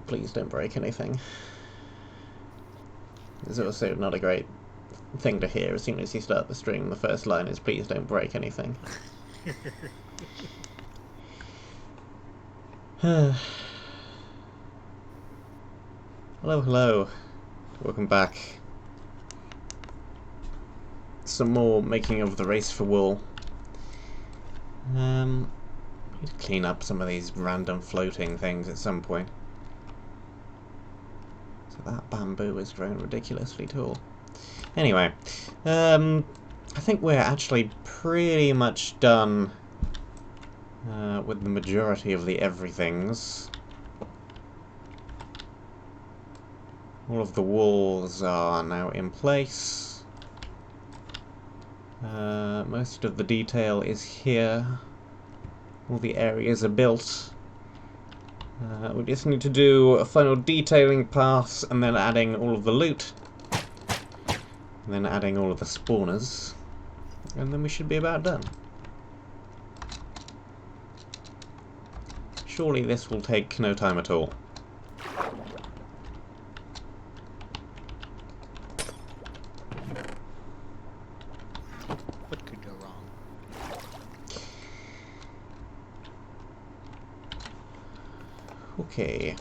please don't break anything. It's also not a great thing to hear as soon as you start the stream. The first line is please don't break anything. Hello, hello. Welcome back. Some more making of the race for wool. Need to clean up some of these random floating things at some point. So that bamboo is grown ridiculously tall. Anyway, I think we're actually pretty much done with the majority of the everythings. All of the walls are now in place. Most of the detail is here. All the areas are built. We just need to do a final detailing pass and then adding all of the loot. And then adding all of the spawners. And then we should be about done. Surely this will take no time at all. What could go wrong? Okay.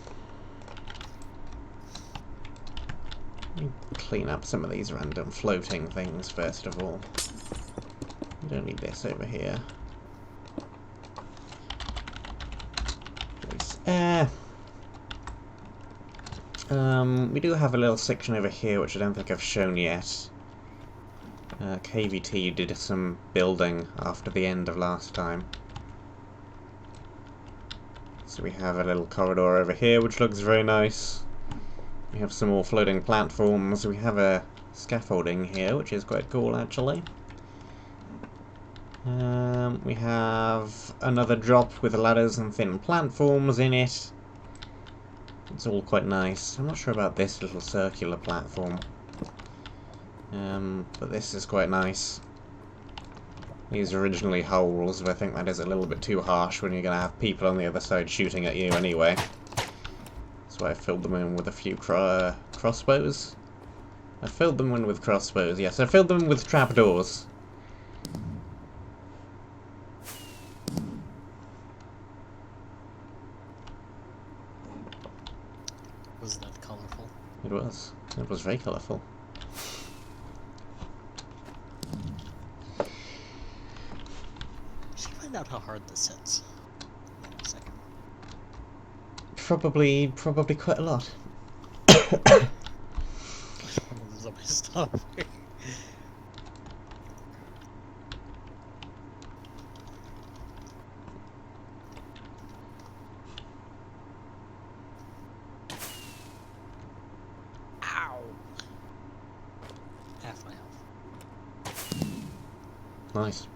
Let me clean up some of these random floating things first of all. We don't need this over here. We do have a little section over here which I don't think I've shown yet. KVT did some building after the end of last time. So we have a little corridor over here which looks very nice. We have some more floating platforms. We have a scaffolding here which is quite cool actually. We have another drop with ladders and thin platforms in it. It's all quite nice. I'm not sure about this little circular platform. But this is quite nice. These are originally holes, but I think that is a little bit too harsh when you're going to have people on the other side shooting at you anyway. That's why I filled them in with a few crossbows. I filled them in with crossbows, yes. I filled them with trapdoors. Was that colorful? It was. It was very colourful. Should find out how hard this hits. Wait a second. Probably quite a lot. There's all my stuff. Ow! Half my health. Nice.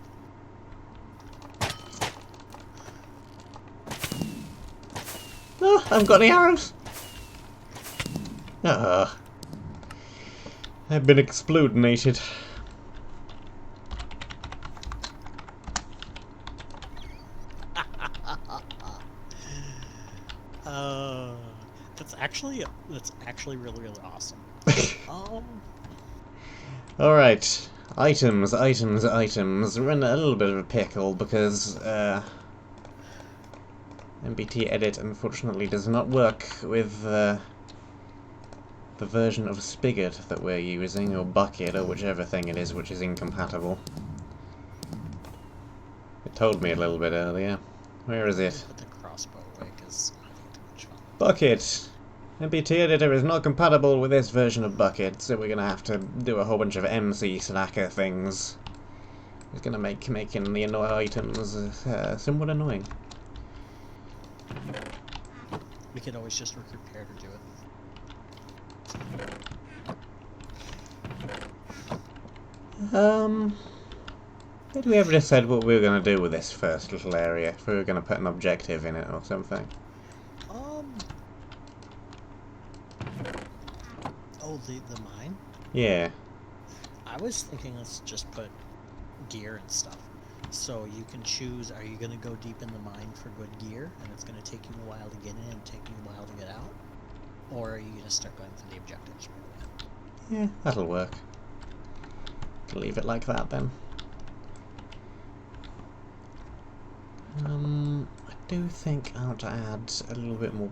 Oh, I haven't got any arrows. I've been explodinated. That's actually really awesome. Alright. Items. We're in a little bit of a pickle because MBT edit unfortunately does not work with the version of Spigot that we're using, or Bucket, or whichever thing it is which is incompatible. It told me a little bit earlier. Where is it? Put the crossbow away because I think too much fun. Bucket! MBT editor is not compatible with this version of Bucket, so we're gonna have to do a whole bunch of MC slacker things. It's gonna make making the items somewhat annoying. We could always just recruit Pear to do it. Had we ever decide what we were going to do with this first little area? If we were going to put an objective in it or something? Oh, the mine? Yeah. I was thinking let's just put gear and stuff. So you can choose, are you going to go deep in the mine for good gear, and it's going to take you a while to get in and take you a while to get out? Or are you gonna start going for the objectives? Yeah, that'll work. Leave it like that then. I do think I want to add a little bit more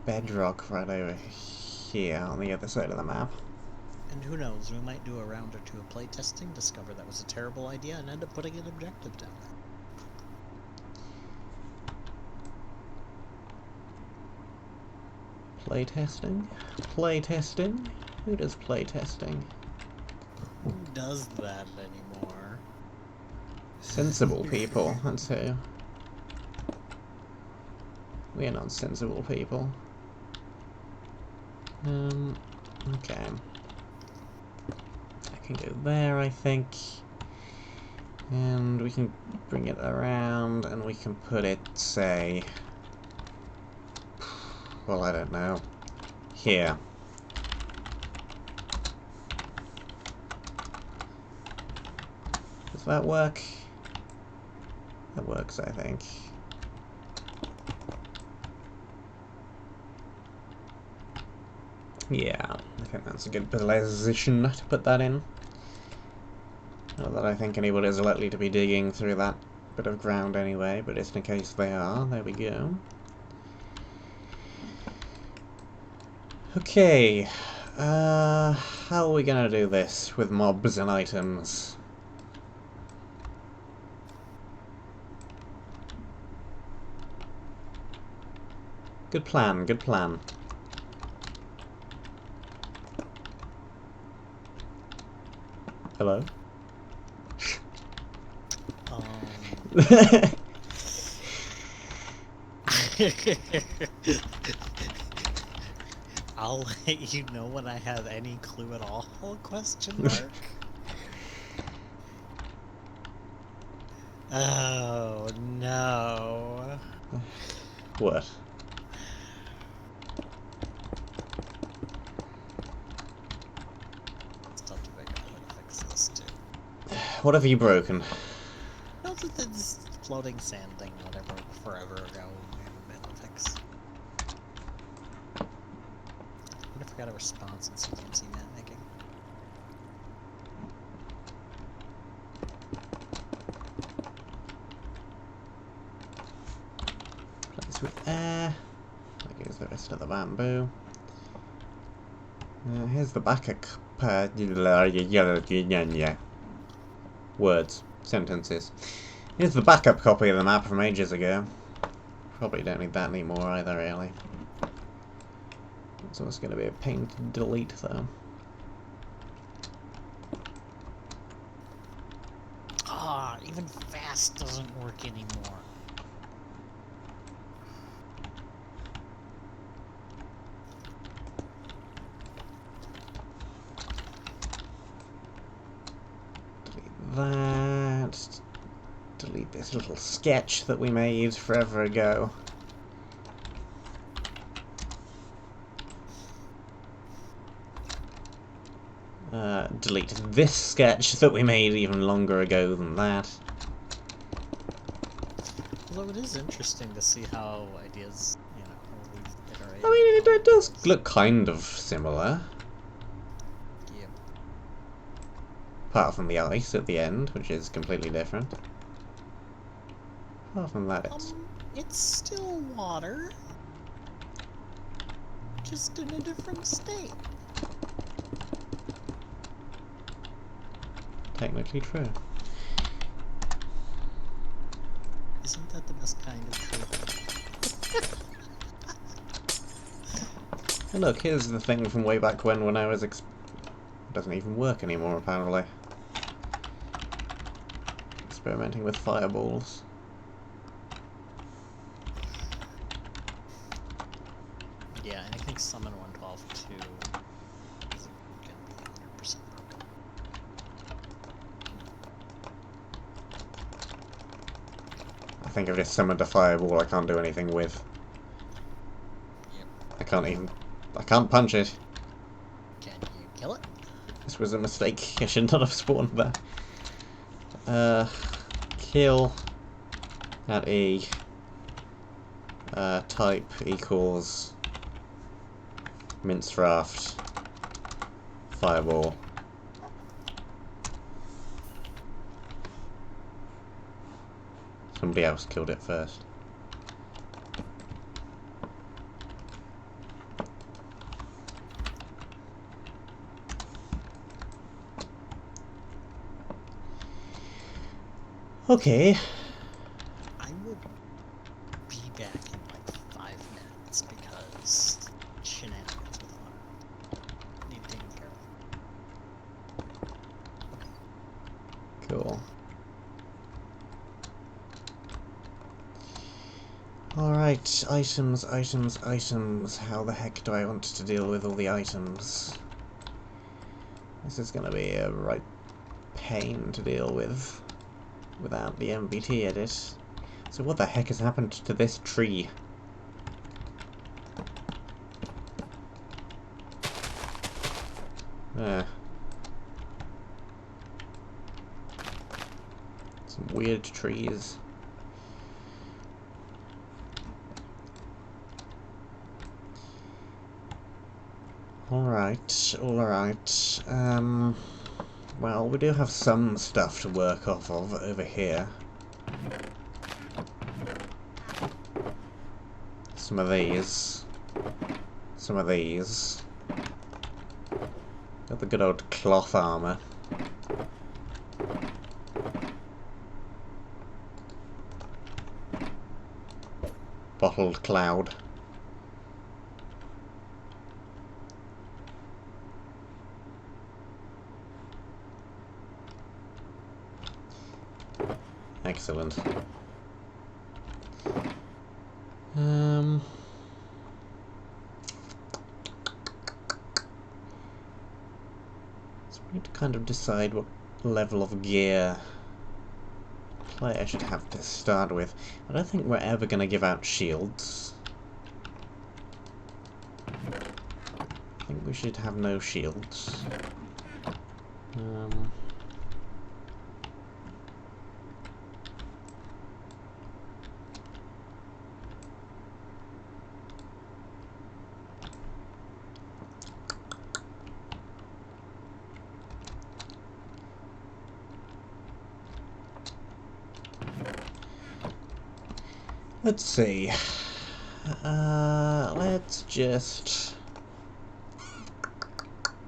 bedrock right over here on the other side of the map. And who knows, we might do a round or two of playtesting, discover that was a terrible idea, and end up putting an objective down there. Playtesting? Playtesting? Who does playtesting? Who does that anymore? Sensible people, that's who. We are not sensible people. Okay. I can go there, I think. And we can bring it around, and we can put it, say... Well, I don't know. Here. Does that work? That works, I think. Yeah, I think that's a good position to put that in. Not that I think anybody's likely to be digging through that bit of ground anyway, but just in case they are, there we go. Okay, how are we gonna do this with mobs and items? Good plan, good plan. Hello? I'll let you know when I have any clue at all, question mark. Oh, no. What? It's tough to figure out how to fix this, too. What have you broken? No, it's this floating sand thing, whatever, forever ago, we haven't been able to fix. What if I got a response in CMC map making? Place with air. That goes the rest of the bamboo. Here's the backup. Words. Sentences. Here's the backup copy of the map from ages ago. Probably don't need that anymore either, really. It's always going to be a pain to delete, though. Ah, even fast doesn't work anymore. Delete that. Delete this little sketch that we made forever ago. Delete this sketch that we made even longer ago than that. Although it is interesting to see how ideas, you know, iterate. I mean, it does look kind of similar. Yeah. Apart from the ice at the end, which is completely different. Apart from that, It's still water, just in a different state. technically true. Isn't that the best kind of truth? And look, here's the thing from way back when I was it doesn't even work anymore, apparently. Experimenting with fireballs. Yeah, and I think Summon 112 too isn't gonna be 100% broken. I think I've just summoned a fireball I can't do anything with. Yep. I can't punch it. Can you kill it? This was a mistake. I should not have spawned there. Kill at E. Type equals Mince raft. Fireball. Somebody else killed it first. Okay. I will be back in like 5 minutes because shenanigans with fire need taken care of. Cool. Alright, items, items, items. How the heck do I want to deal with all the items? This is gonna be a right pain to deal with without the MBT edit. So what the heck has happened to this tree? Some weird trees. Alright, alright. Well, we do have some stuff to work off of over here. Some of these. Some of these. Got the good old cloth armor. Bottled cloud. Excellent. So we need to kind of decide what level of gear player should have to start with. I don't think we're ever going to give out shields. I think we should have no shields. Let's see. Let's just...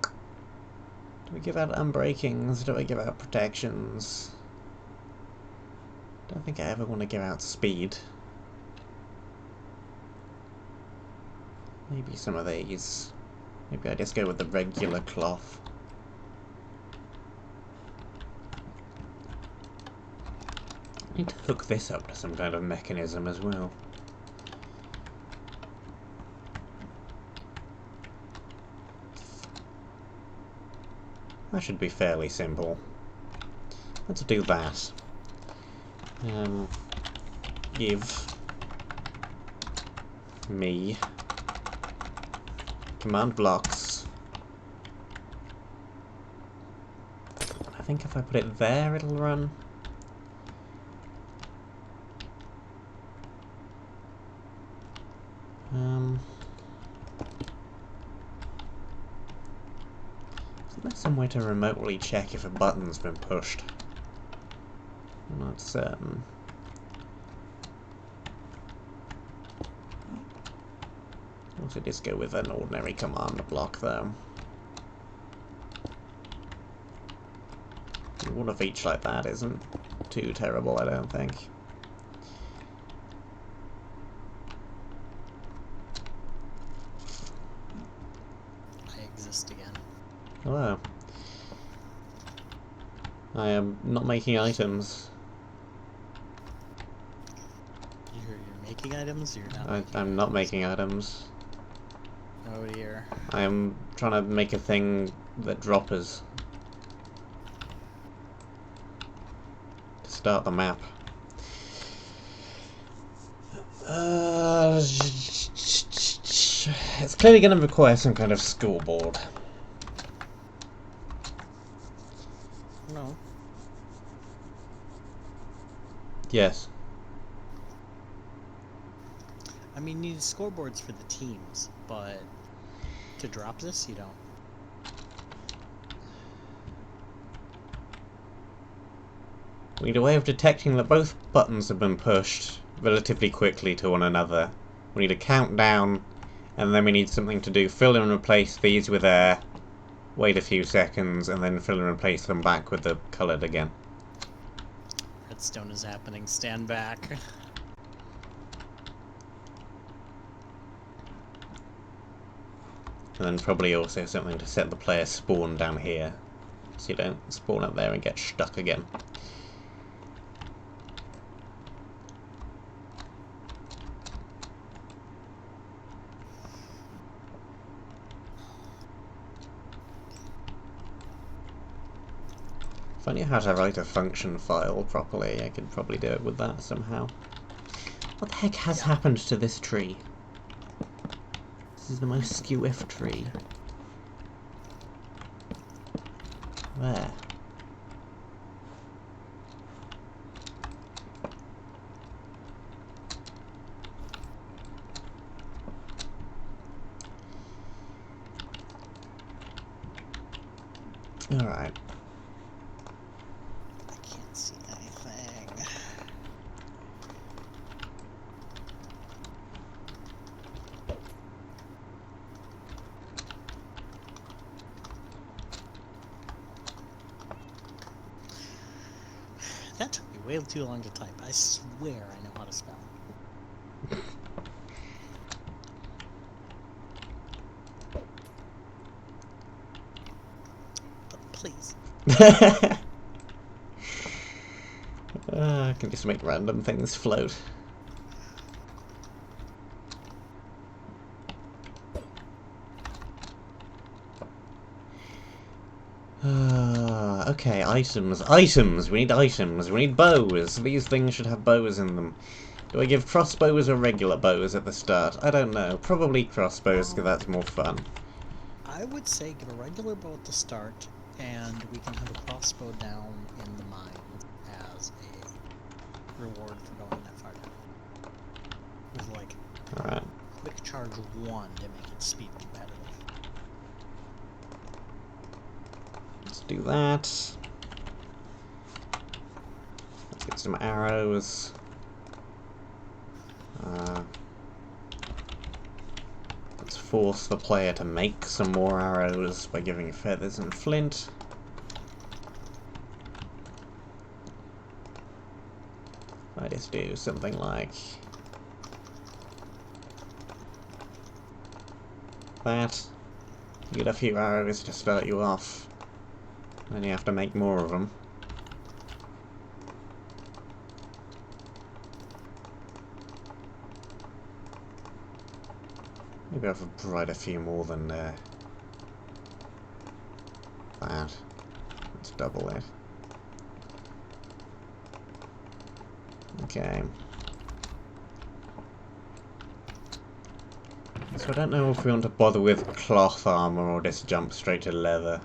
Do we give out unbreakings? Do I give out protections? Don't think I ever want to give out speed. Maybe some of these. Maybe I just go with the regular cloth. I need to hook this up to some kind of mechanism as well. That should be fairly simple. Let's do that. Give me command blocks. I think if I put it there, it'll run. Isn't there some way to remotely check if a button's been pushed? I'm not certain. Also just go with an ordinary command block though. One of each like that isn't too terrible, I don't think. I exist again. Hello. I am not making items. You're making items? You're not. I'm not making items. Oh dear. I am trying to make a thing that droppers. To start the map. It's clearly going to require some kind of scoreboard. No. Yes. I mean, you need scoreboards for the teams, but to drop this? You don't. We need a way of detecting that both buttons have been pushed relatively quickly to one another. We need a countdown, and then we need something to do. Fill and replace these with air, wait a few seconds, and then fill and replace them back with the coloured again. Redstone is happening. Stand back. And then probably also something to set the player spawn down here, so you don't spawn up there and get stuck again. If I knew how to write a function file properly, I could probably do it with that somehow. What the heck has happened to this tree? This is the most skew-if tree. Where? Alright. I can't see anything. That took me way too long to type. I swear I know how to spell. But please. I can just make random things float. Okay, items. Items! We need items. We need bows. These things should have bows in them. Do I give crossbows or regular bows at the start? I don't know. Probably crossbows, because that's more fun. I would say give a regular bow at the start, and we can have a crossbow down in the mine as a reward for going that far down. With like Alright. quick charge 1 to make it speed competitive. Let's do that. Let's get some arrows. Let's force the player to make some more arrows by giving feathers and flint. I just do something like that. You get a few arrows to start you off. Then you have to make more of them. Maybe I've brought a few more than that. Let's double it. Okay. So I don't know if we want to bother with cloth armor or just jump straight to leather.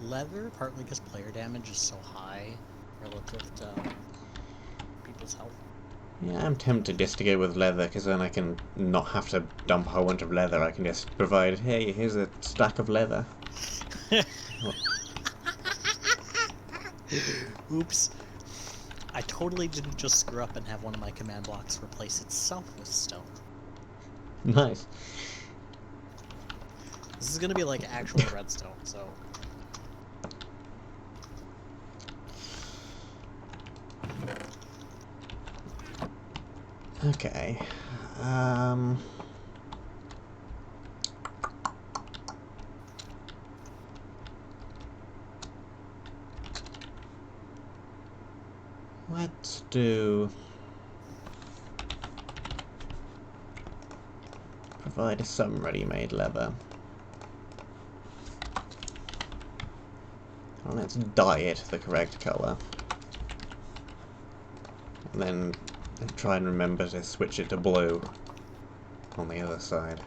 Leather, partly because player damage is so high relative to people's health. Yeah, I'm tempted just to go with leather, because then I can not have to dump a whole bunch of leather. I can just provide, hey, here's a stack of leather. Oops. I totally didn't just screw up and have one of my command blocks replace itself with stone. Nice. This is gonna be like actual redstone, so... Okay. Let's do... provide some ready-made leather. And let's dye it the correct colour. And then try and remember to switch it to blue on the other side.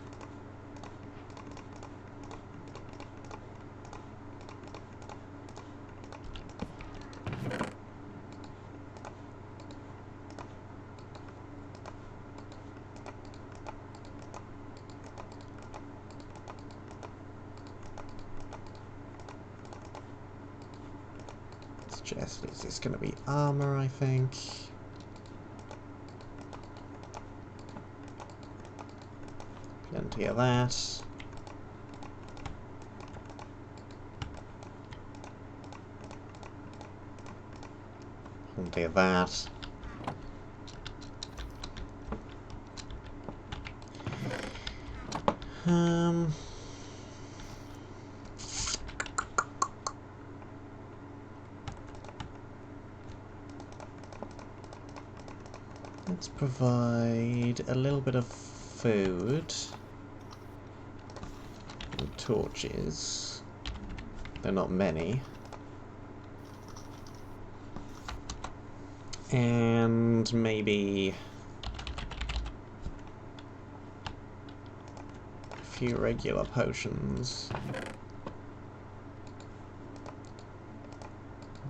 chest is this going to be armor, I think. Plenty of that. Plenty of that. Let's provide a little bit of food and torches. They're not many. And maybe a few regular potions.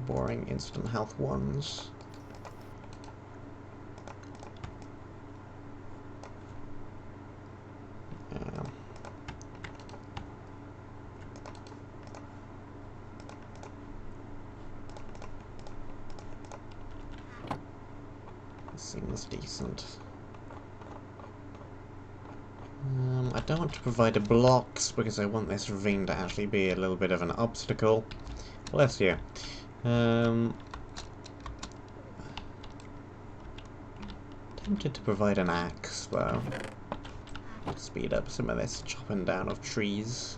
Boring instant health ones. Seems decent. I don't want to provide the blocks because I want this ravine to actually be a little bit of an obstacle. Bless you. Tempted to provide an axe though. Speed up some of this chopping down of trees.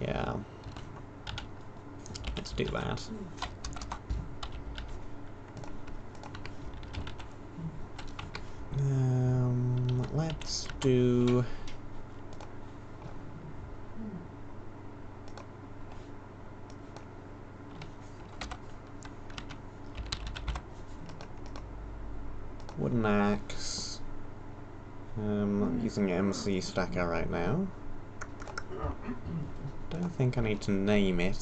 Yeah. Let's do that. Let's do... wooden axe. I'm using MC stacker right now. Don't think I need to name it.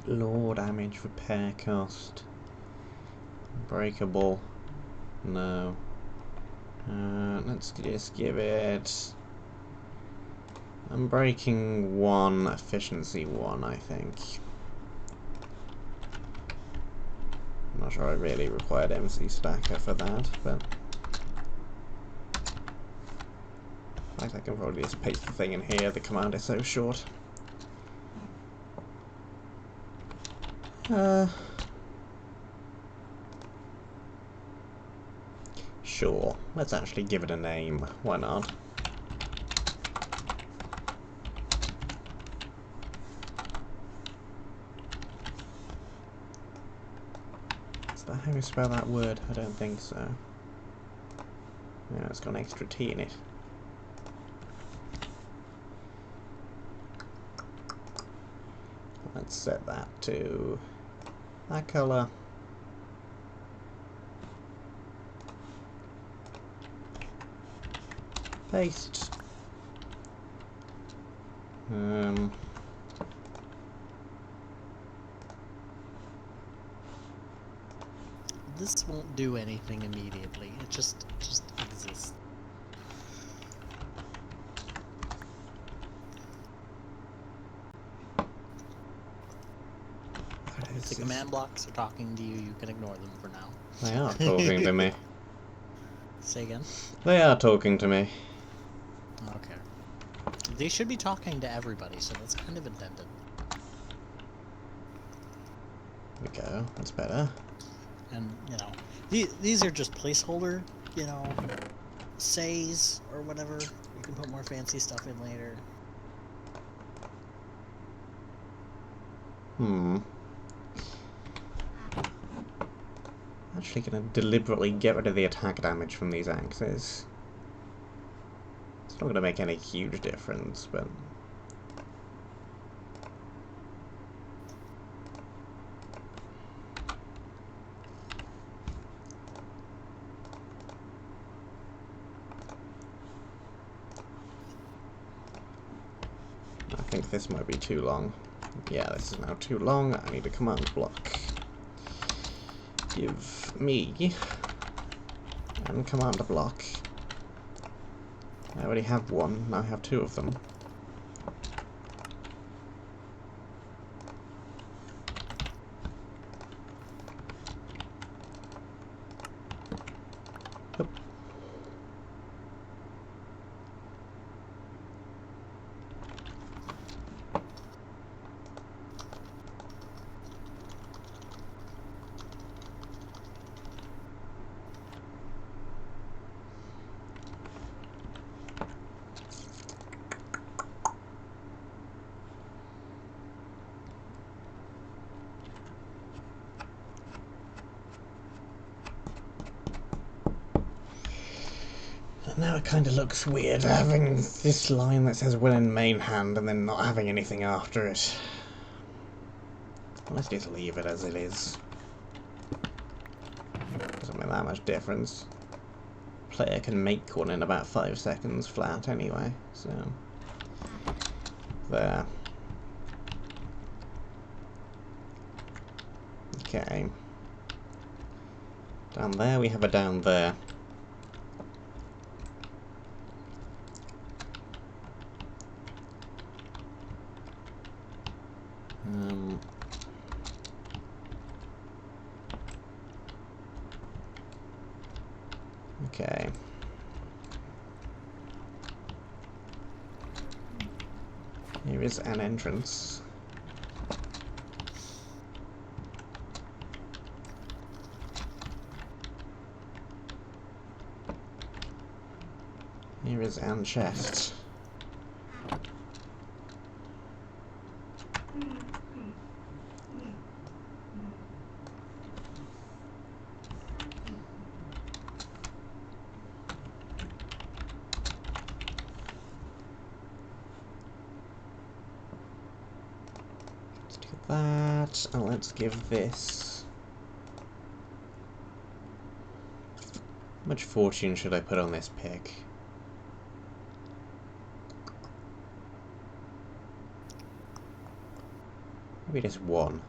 Low damage, repair cost. Breakable. No. Let's just give it... Unbreaking 1, efficiency 1, I think. I'm not sure I really required MC stacker for that, but... In fact, I can probably just paste the thing in here, the command is so short. Sure, let's actually give it a name. Why not? Is that how you spell that word? I don't think so. Yeah, it's got an extra T in it. Let's set that to that colour. Paste. This won't do anything immediately. It just exists. If the command blocks are talking to you, you can ignore them for now. They are talking to me. Say again? They are talking to me. Okay. They should be talking to everybody, so that's kind of intended. There we go. That's better. And, you know, these are just placeholder, you know, says or whatever. You can put more fancy stuff in later. Actually gonna deliberately get rid of the attack damage from these axes. It's not gonna make any huge difference, but... I think this might be too long. Yeah, this is now too long. I need a command block. Give me and command block. I already have one, now I have two of them. Oop. Now it kind of looks weird having this line that says will in main hand and then not having anything after it. Let's just leave it as it is. Doesn't make that much difference. Player can make one in about 5 seconds flat anyway, so there. Okay. Down there we have a down there. Okay. Here is an entrance. Here is an chest. That, and let's give this. How much fortune should I put on this pick? Maybe just one.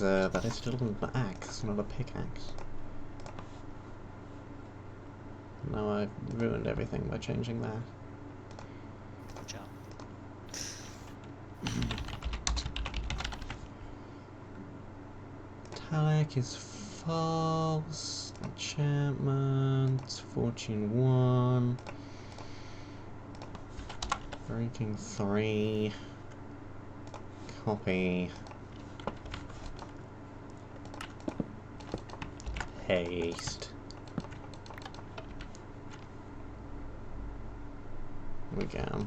That is still an axe, not a pickaxe. Now I've ruined everything by changing that. Good job. Metallic is false. Enchantment. Fortune 1. Breaking 3. Copy. Paste. Here we go.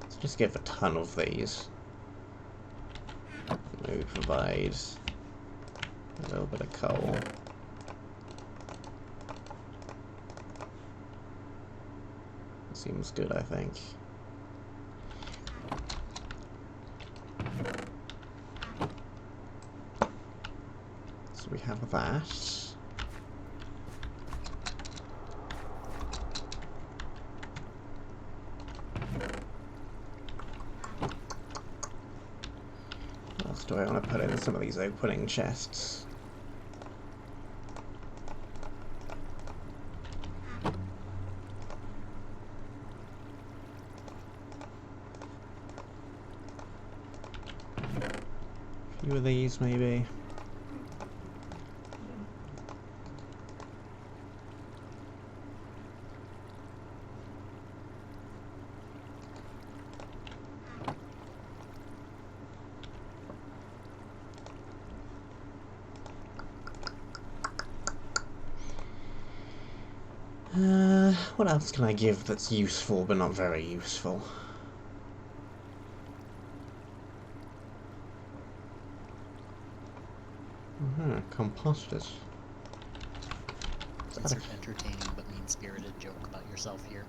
Let's just give a ton of these. Maybe provide a little bit of coal. Seems good, I think. So we have that. What else do I want to put in some of these opening chests? A few of these, maybe. What else can I give that's useful but not very useful? Composters. That's an entertaining but mean-spirited joke about yourself here.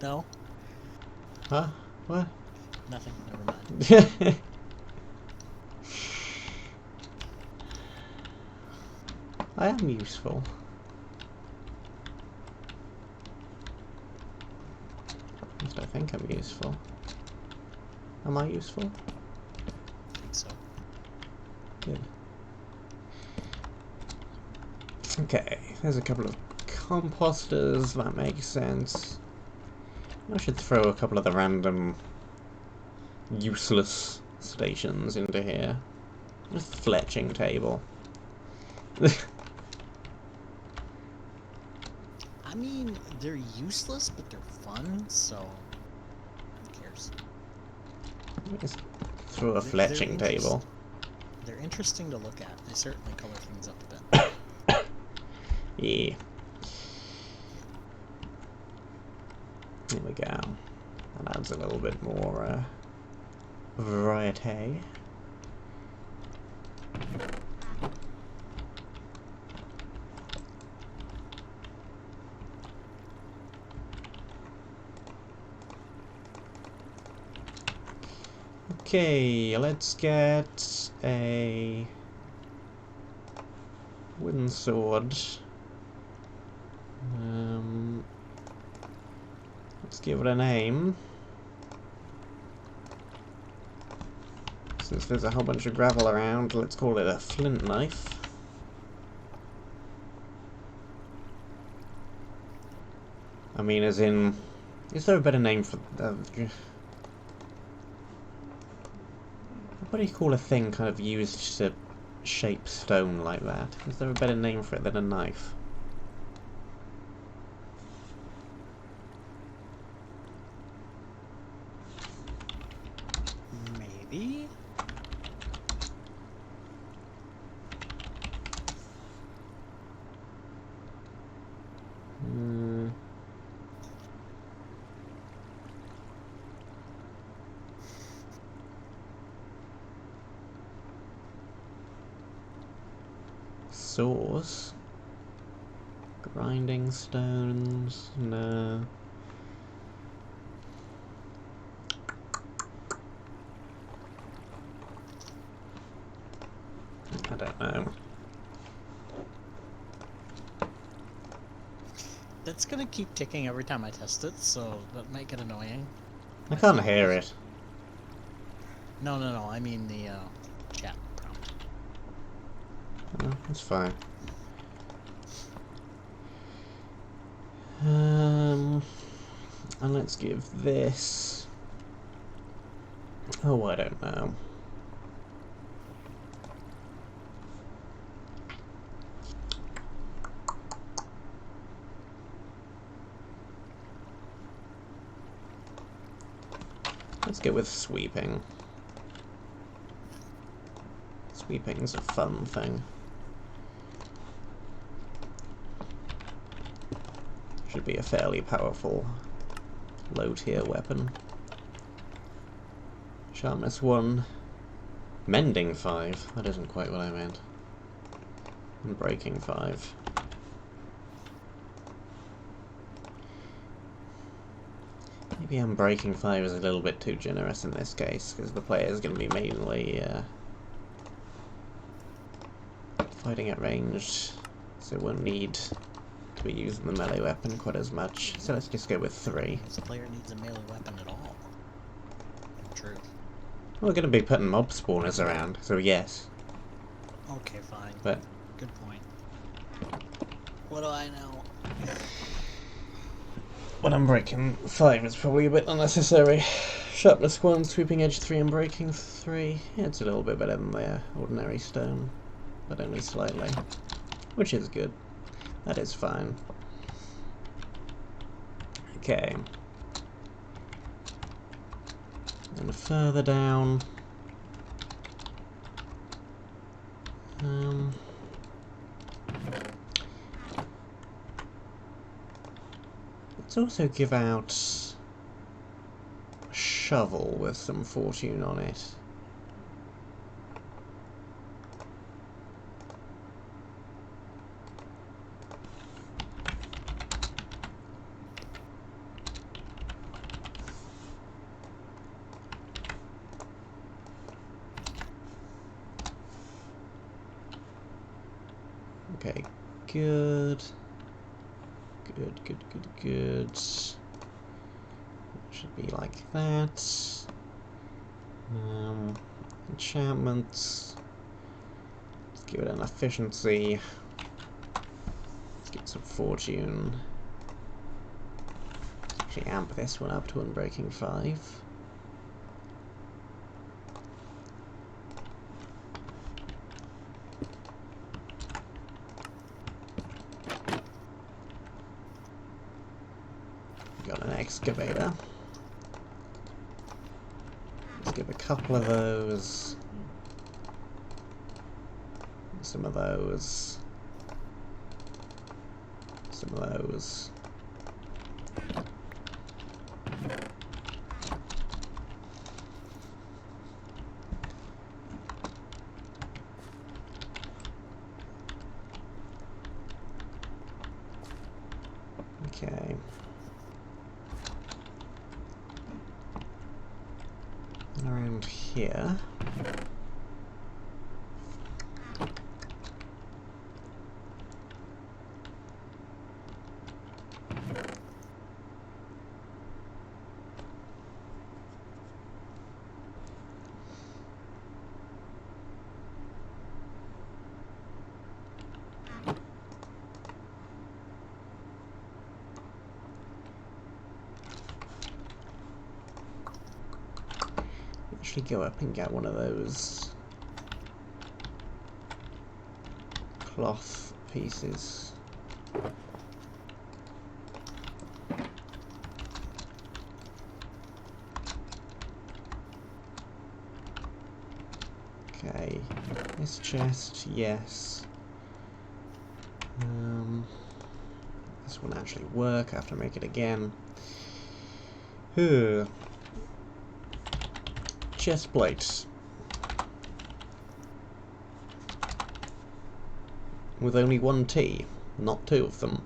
No? Huh? What? Nothing. Never mind. I am useful. At least I think I'm useful. Am I useful? I think so. Good. Okay, there's a couple of composters, that makes sense. I should throw a couple of the random useless stations into here. Just a fletching table. I mean, they're useless, but they're fun, so who cares? Just throw a They're fletching table. They're interesting to look at. They certainly color things up a bit. Yeah. There we go. That adds a little bit more variety. Okay, let's get a wooden sword. Let's give it a name. Since there's a whole bunch of gravel around, let's call it a flint knife. I mean, as in, is there a better name for... what do you call a thing kind of used to shape stone like that? Is there a better name for it than a knife? Maybe? Saws? Grinding stones? No. I don't know. That's gonna keep ticking every time I test it, so that might get annoying. I can't hear it. No, I mean the chat prompt. Oh, that's fine. And let's give this... oh, I don't know. Let's go with sweeping. Sweeping's a fun thing. Should be a fairly powerful low-tier weapon. Sharpness 1. Mending 5. That isn't quite what I meant. And breaking 5. Maybe Unbreaking 5 is a little bit too generous in this case, because the player is going to be mainly fighting at range, so it won't need to be using the melee weapon quite as much. So let's just go with 3. If the player needs a melee weapon at all. True. We're going to be putting mob spawners around, so yes. Okay, fine. But good point. What do I know? when Unbreaking 5 is probably a bit unnecessary. Sharpness 1, Sweeping Edge 3, and Breaking 3. Yeah, it's a little bit better than the ordinary stone, but only slightly. Which is good. That is fine. Okay. And further down... let's also give out a shovel with some fortune on it. Okay, good. Good. Should be like that. Enchantments. Let's give it an efficiency. Let's get some fortune. Let's actually amp this one up to Unbreaking 5. Got an excavator. Let's give a couple of those. Some of those. Some of those. Okay. And around here. Actually go up and get one of those cloth pieces. Okay, this chest, yes. This won't actually work, I have to make it again. Chest plates. With only one T, not two of them.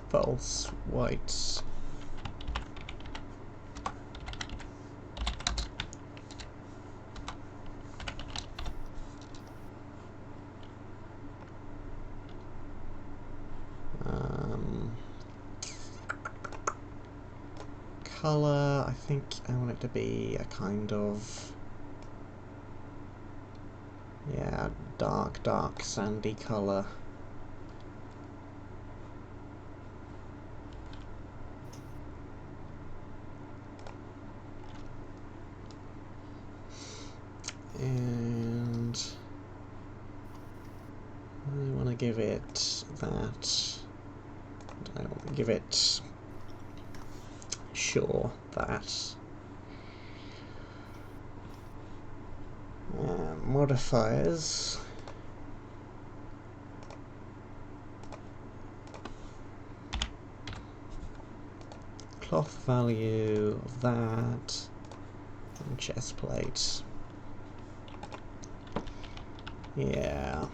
False white. Colour, I think I want it to be a kind of, yeah, dark sandy colour. And I want to give it that. I want to give it, sure, that. Modifiers. Cloth value of that. And chest plate. Yeah.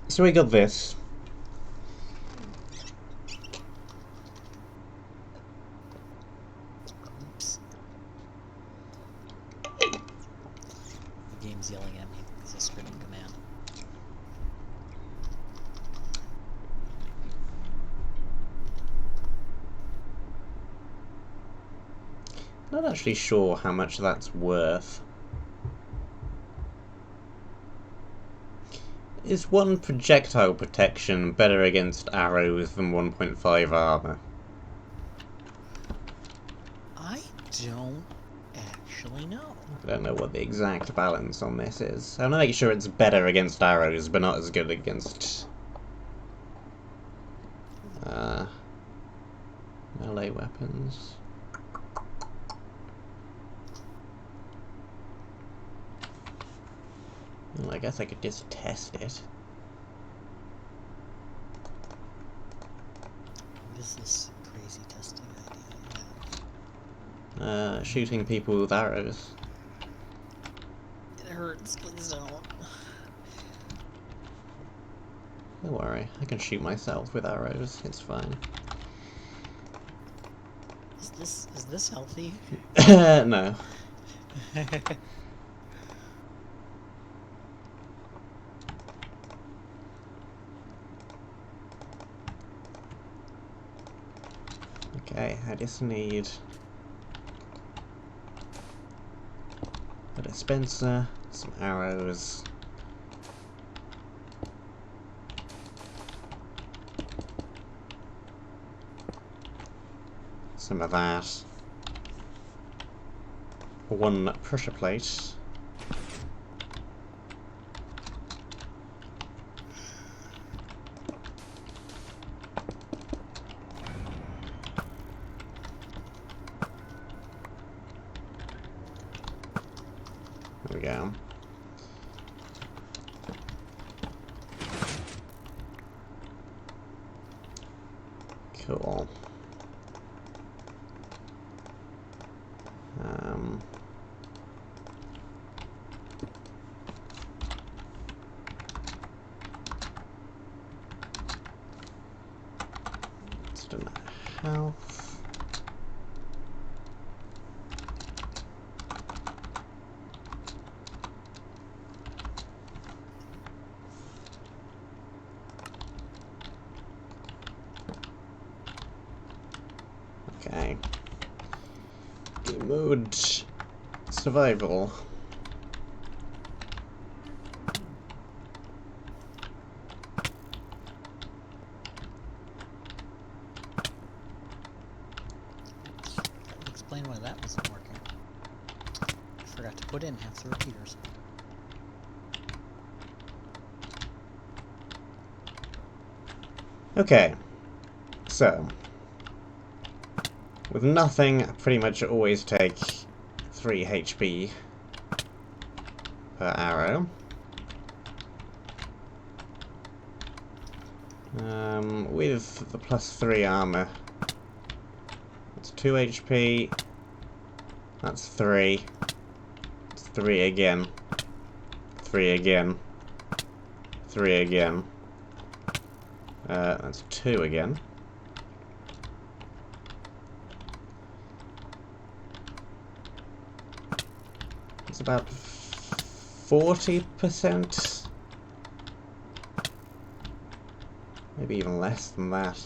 So we got this. Oops. The game's yelling at me. It's a scripting command. Not actually sure how much that's worth. Is 1 projectile protection better against arrows than 1.5 armor? I don't actually know. I don't know what the exact balance on this is. I'm not sure it's better against arrows, but not as good against melee weapons. Well, I guess I could just test it. What is this crazy testing idea? Shooting people with arrows. It hurts, please don't. Don't worry, I can shoot myself with arrows, it's fine. Is this healthy? No. Okay, I just need a dispenser, some arrows. Some of that. One pressure plate. There we go. Cool. Just enough health. Okay. Game mode survival. Explain why that wasn't working. I forgot to put in half the repeaters. Okay. So, with nothing, I pretty much always take 3 HP per arrow. With the +3 armor, it's 2 HP, that's 3, it's 3 again, 3 again, 3 again, that's 2 again. It's about 40%. Maybe even less than that.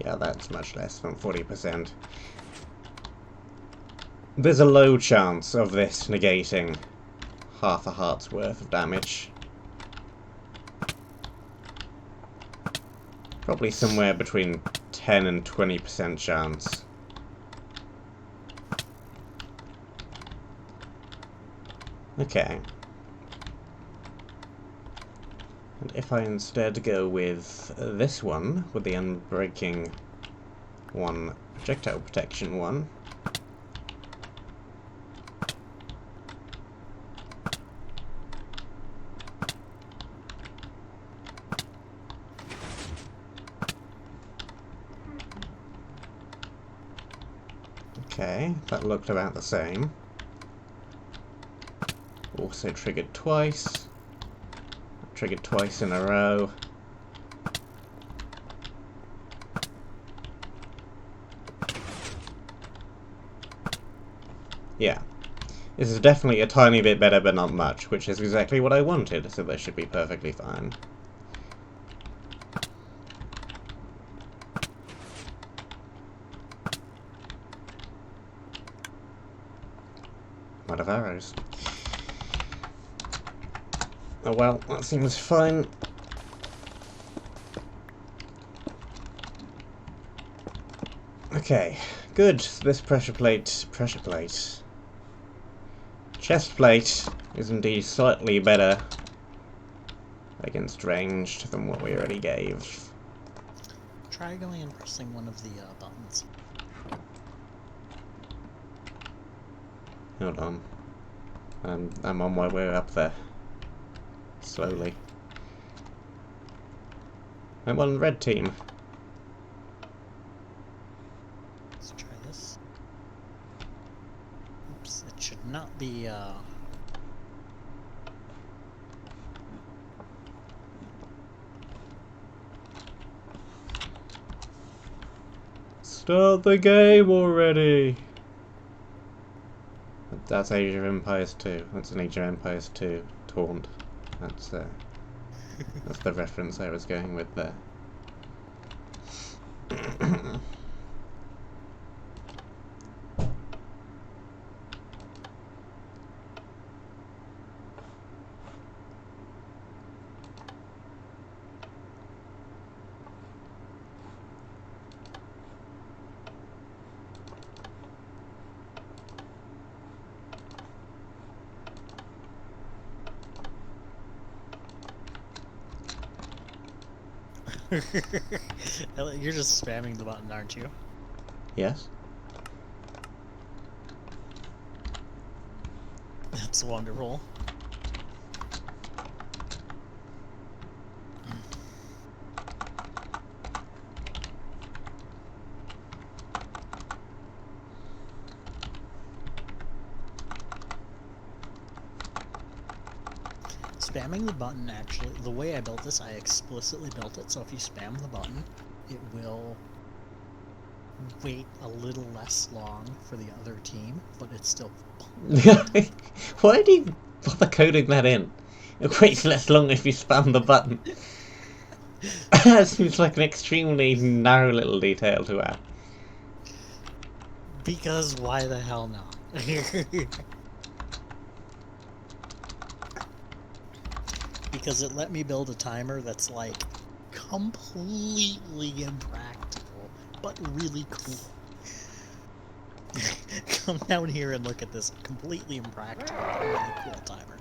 Yeah, that's much less than 40%. There's a low chance of this negating half a heart's worth of damage. Probably somewhere between 10 and 20% chance. Okay. And if I instead go with this one, with the unbreaking one, projectile protection one, okay, that looked about the same. Also triggered twice. Triggered twice in a row. Yeah. This is definitely a tiny bit better, but not much, which is exactly what I wanted, so that should be perfectly fine. Out of arrows. Oh well, that seems fine. Okay, good. This pressure plate, chest plate is indeed slightly better against ranged than what we already gave. Try going and pressing one of the buttons. Hold on. I'm on my way up there. Slowly. I'm on red team. Let's try this. Oops, it should not be Start the game already! That's Age of Empires 2. That's an Age of Empires 2 taunt. That's the reference I was going with there. You're just spamming the button, aren't you? Yes? That's wonderful. Spamming the button, actually, the way I built this, I explicitly built it, so if you spam the button, it will wait a little less long for the other team, but it's still... Why do you bother coding that in? It waits less long if you spam the button. That seems like an extremely narrow little detail to add. Because why the hell not? Because it let me build a timer that's like completely impractical, but really cool. Come down here and look at this completely impractical, but really cool timer.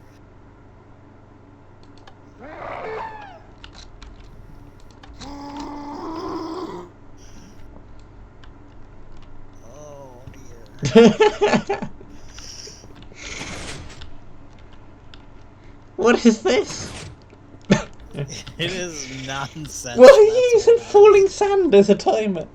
Oh dear. What is this? It is nonsense. Why are you using falling sand as a timer?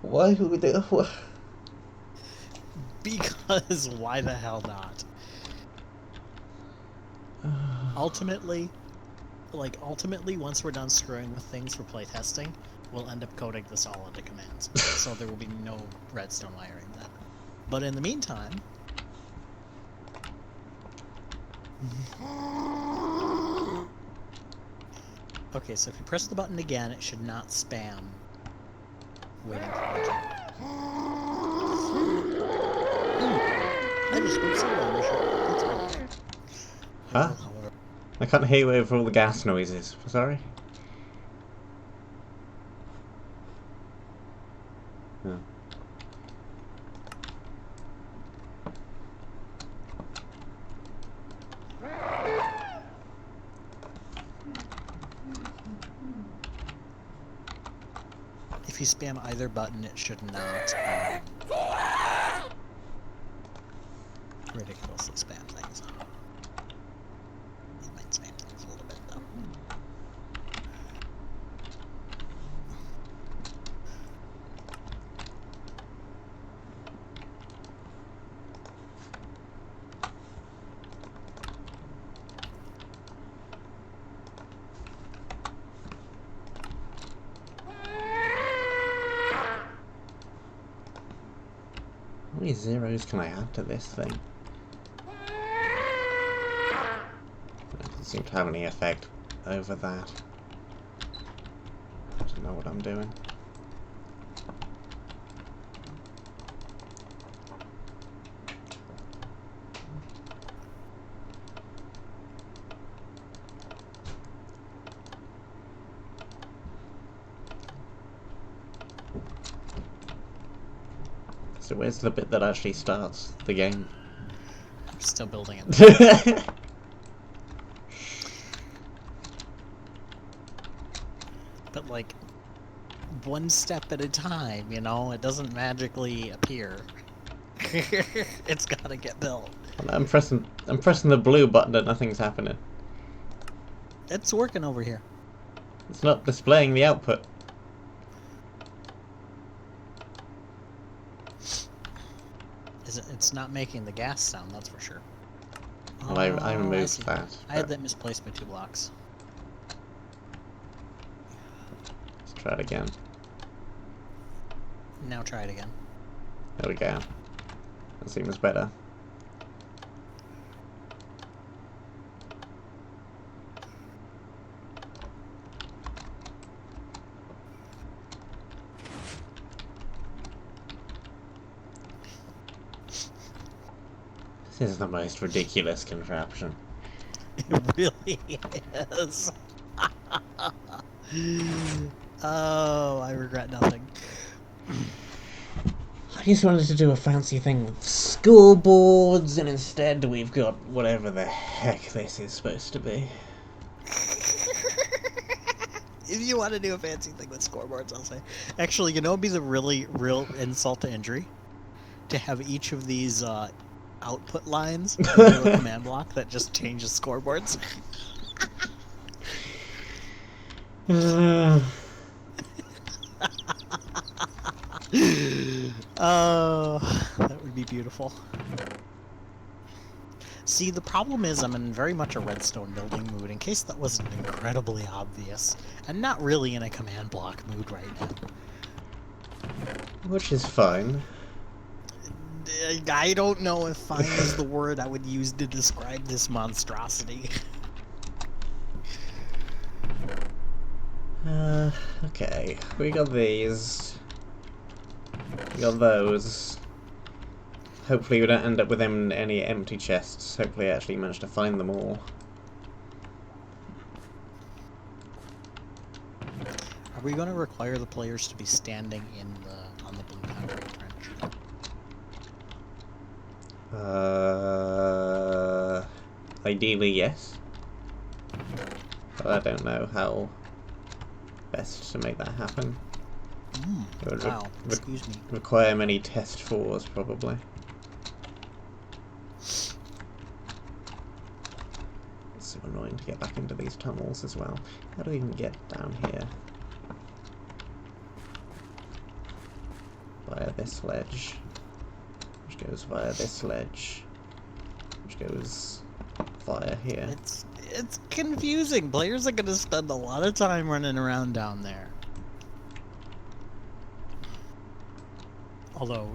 Why would we do? Because why the hell not? Ultimately, once we're done screwing with things for playtesting, we'll end up coding this all into commands. So there will be no redstone wiring then. But in the meantime... Okay, so if you press the button again, it should not spam waiting for the jump. I just went solo mission. That's right. Huh? I can't hear you over all the gas noises. Sorry? Oh. If you spam either button, it should not ridiculously spam things. It might spam things a little bit, though. How many zeros can I add to this thing? It doesn't seem to have any effect over that. I don't know what I'm doing. So where's the bit that actually starts the game? I'm still building it. But, like, one step at a time, you know? It doesn't magically appear. It's gotta get built. I'm pressing the blue button and nothing's happening. It's working over here. It's not displaying the output. It's not making the gas sound, that's for sure. Well, I Oh, removed see. that. I had that misplaced by 2 blocks. Let's try it again. Now try it again. There we go. That seems better. This is the most ridiculous contraption. It really is. Oh, I regret nothing. I just wanted to do a fancy thing with scoreboards, and instead we've got whatever the heck this is supposed to be. If you want to do a fancy thing with scoreboards, I'll say. Actually, you know, it'd be the real insult to injury to have each of these output lines into a command block that just changes scoreboards. Oh, that would be beautiful. See, the problem is I'm in very much a redstone building mood, in case that wasn't incredibly obvious. I'm not really in a command block mood right now. Which is fine. I don't know if fine is the word I would use to describe this monstrosity. Okay. We got these. We got those. Hopefully we don't end up with any empty chests. Hopefully I actually manage to find them all. Are we going to require the players to be standing on the blue concrete trench? Ideally, yes. But I don't know how best to make that happen. It would Wow, excuse me. require many test 4s, probably. It's so annoying to get back into these tunnels as well. How do we even get down here? Via this ledge. Which goes via this ledge. Which goes via here. It's confusing. Players are going to spend a lot of time running around down there. Although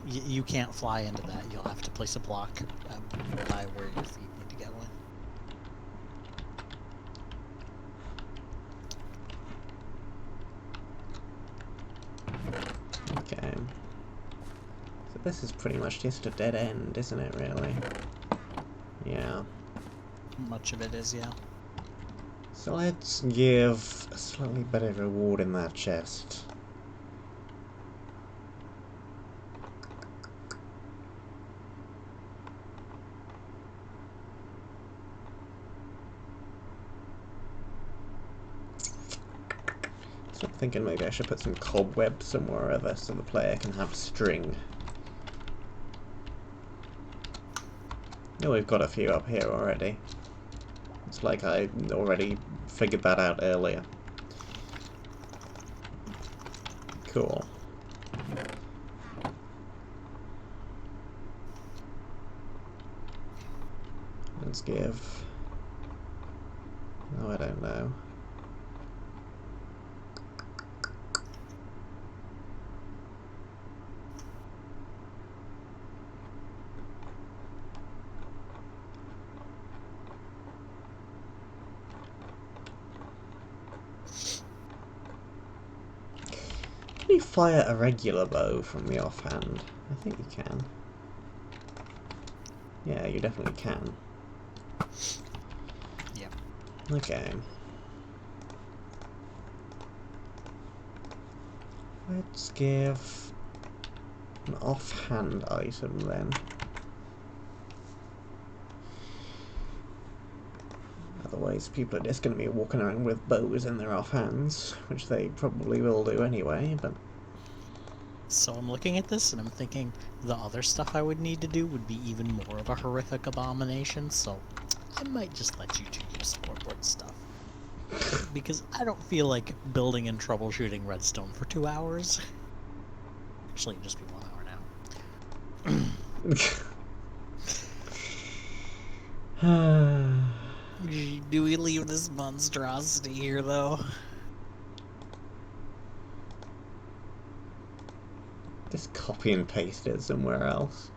you can't fly into that. You'll have to place a block by where your feet need to go in. Okay. So this is pretty much just a dead end, isn't it, really? Yeah. Much of it is, yeah. So let's give a slightly better reward in that chest. So I'm thinking maybe I should put some cobweb somewhere or other so the player can have string. Oh, we've got a few up here already. It's like I already figured that out earlier. Cool. Let's give... Oh, I don't know. Can you fire a regular bow from the offhand? I think you can. Yeah, you definitely can. Yep. Okay. Let's give an offhand item then. Otherwise people are just going to be walking around with bows in their offhands, which they probably will do anyway, but... So I'm looking at this and I'm thinking the other stuff I would need to do would be even more of a horrific abomination, so I might just let you two use scoreboard stuff. Because I don't feel like building and troubleshooting redstone for 2 hours. Actually, it'd just be 1 hour Do we leave this monstrosity here, though? Just copy and paste it somewhere else.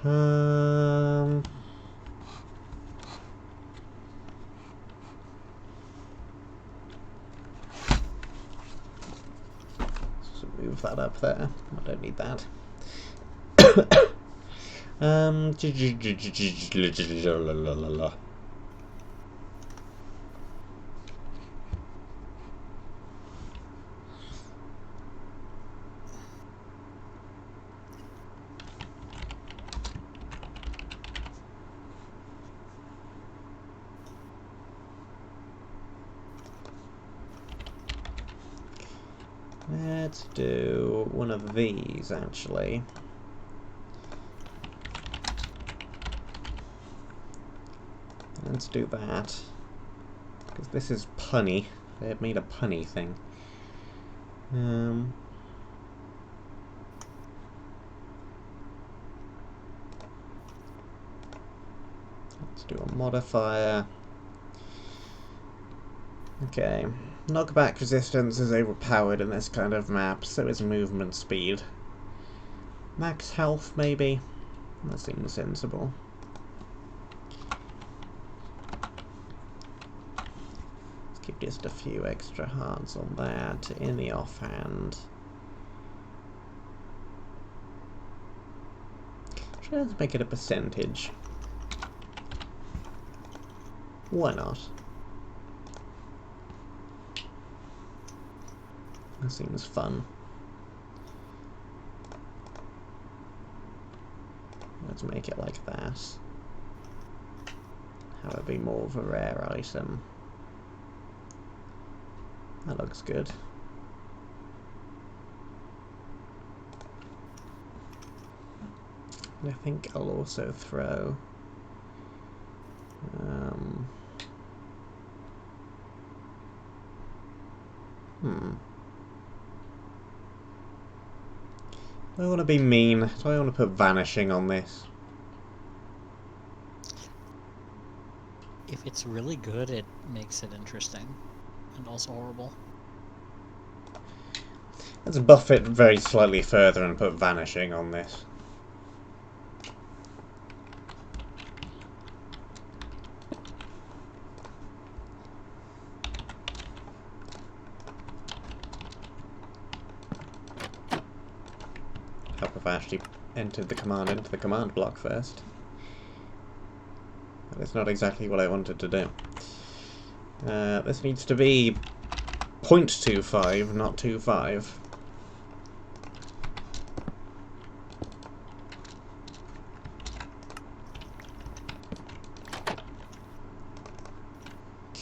So move that up there. I don't need that. Let's do one of these, actually. Let's do that. Because this is punny. They had made a punny thing. Let's do a modifier. Okay. Knockback resistance is overpowered in this kind of map, so is movement speed. Max health, maybe? That seems sensible. Let's keep just a few extra hearts on that in the offhand. Let's make it a percentage. Why not? That seems fun. Let's make it like that. Have it be more of a rare item. That looks good. And I think I'll also throw do I want to be mean? Do I want to put vanishing on this? If it's really good, it makes it interesting. And also horrible. Let's buff it very slightly further and put vanishing on this. Hope I've actually entered the command into the command block first. That's not exactly what I wanted to do. This needs to be 0.25, not 2.5.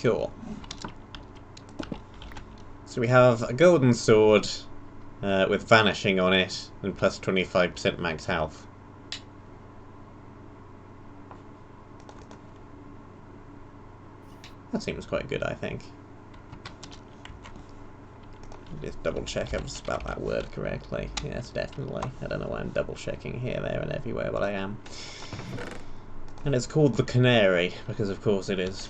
Cool. So we have a golden sword with vanishing on it and plus 25% max health. That seems quite good, I think. Just double check I've spelled that word correctly. Yes, definitely. I don't know why I'm double checking here, there, and everywhere, but I am. And it's called the Canary, because of course it is.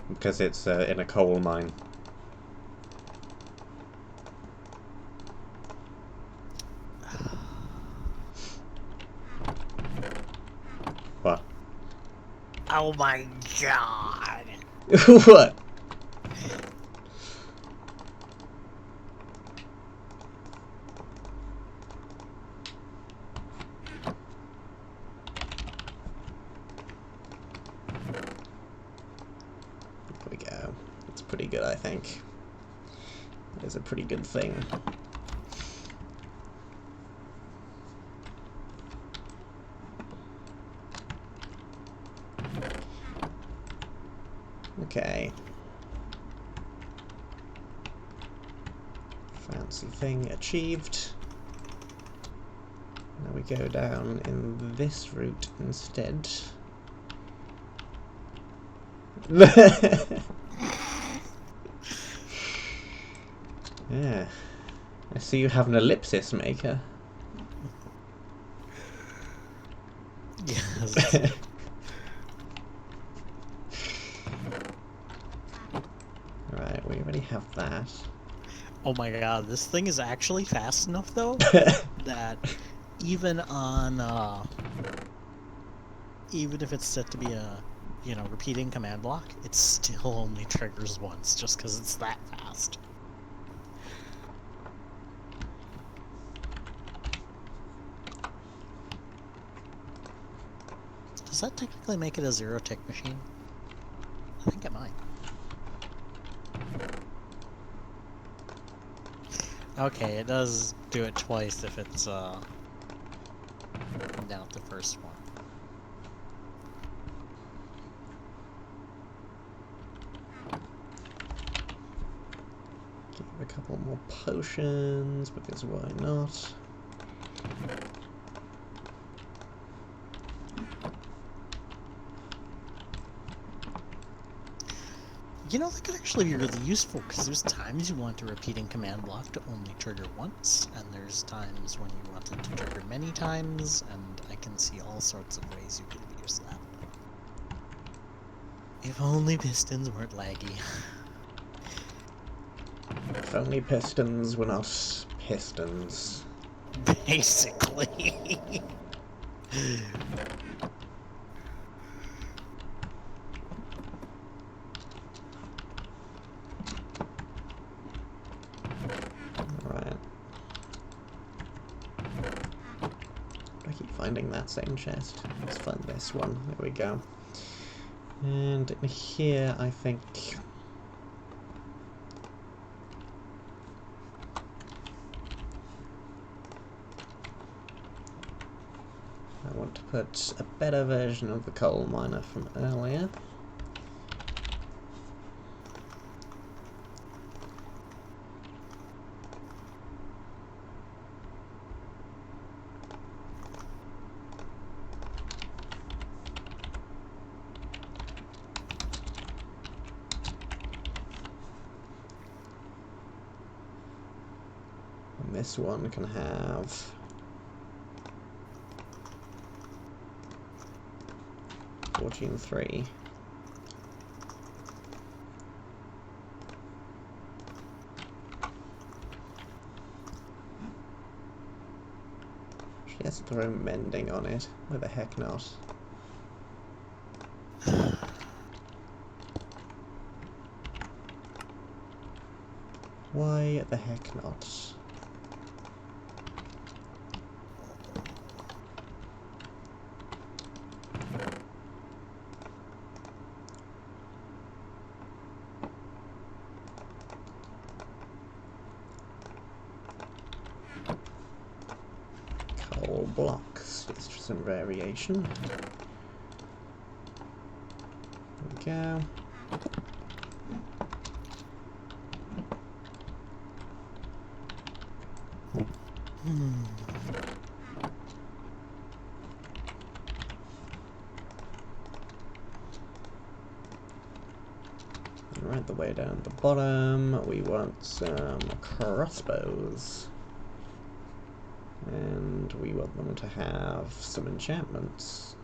Because it's in a coal mine. What? Oh my god! What? There we go. It's pretty good, I think. It is a pretty good thing. Okay. Fancy thing achieved. Now we go down in this route instead. Yeah. I see you have an ellipsis maker. Yes. Right, we already have that. Oh my god, this thing is actually fast enough though that even on even if it's set to be a repeating command block, it still only triggers once just because it's that fast. Does that technically make it a zero-tick machine? I think it might. Okay, it does do it twice if it's down at the first one. Give a couple more potions, because why not? You know, that could actually be really useful, because there's times you want a repeating command block to only trigger once, and there's times when you want it to trigger many times, and I can see all sorts of ways you could use that. If only pistons weren't laggy. If only pistons were not pistons. Basically. Right. I keep finding that same chest. Let's find this one. There we go. And in here, I think... I want to put a better version of the coal miner from earlier. And this one can have 14.3. She has to throw mending on it. Why the heck not? Why the heck not? Coal blocks, just for some variation. There we go. Right the way down the bottom, we want some crossbows. And we want them to have some enchantments.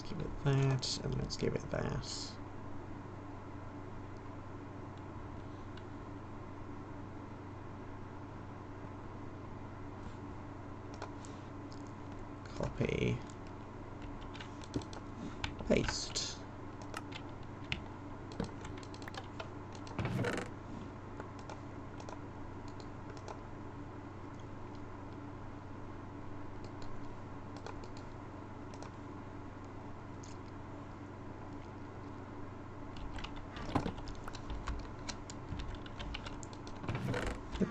Give it that, and let's give it that. Copy. Paste.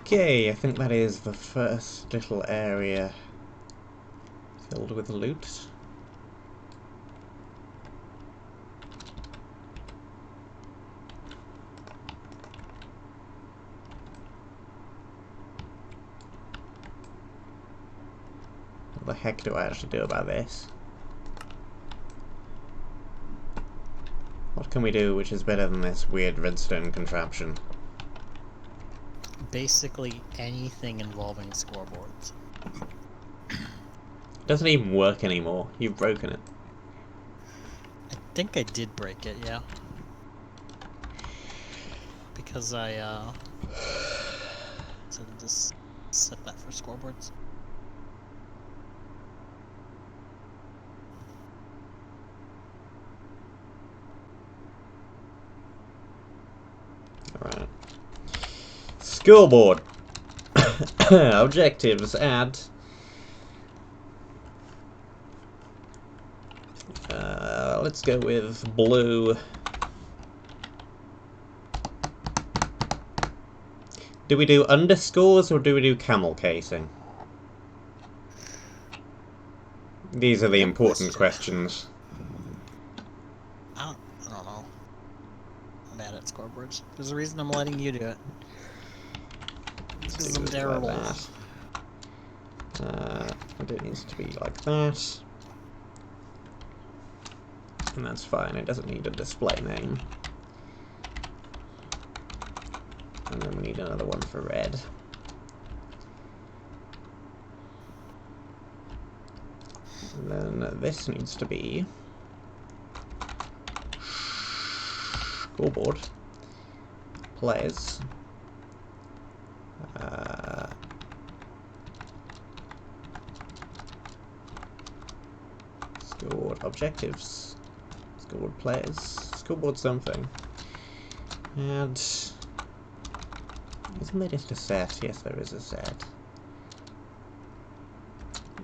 Okay, I think that is the first little area filled with loot. What the heck do I actually do about this? What can we do which is better than this weird redstone contraption? Basically anything involving scoreboards. It doesn't even work anymore. You've broken it. I think I did break it, yeah. Because I, so just set that for scoreboards. Alright. Scoreboard! Objectives, add... let's go with blue. Do we do underscores or do we do camel casing? These are the Good important question. questions. I don't know. I'm bad at scoreboards. There's a reason I'm letting you do it. Because I'm Like terrible. that. It needs to be like that. And that's fine, it doesn't need a display name. And then we need another one for red. And then this needs to be scoreboard. Players. Scoreboard objectives. Scoreboard players. Scoreboard something. And isn't there just a set? Yes, there is a set.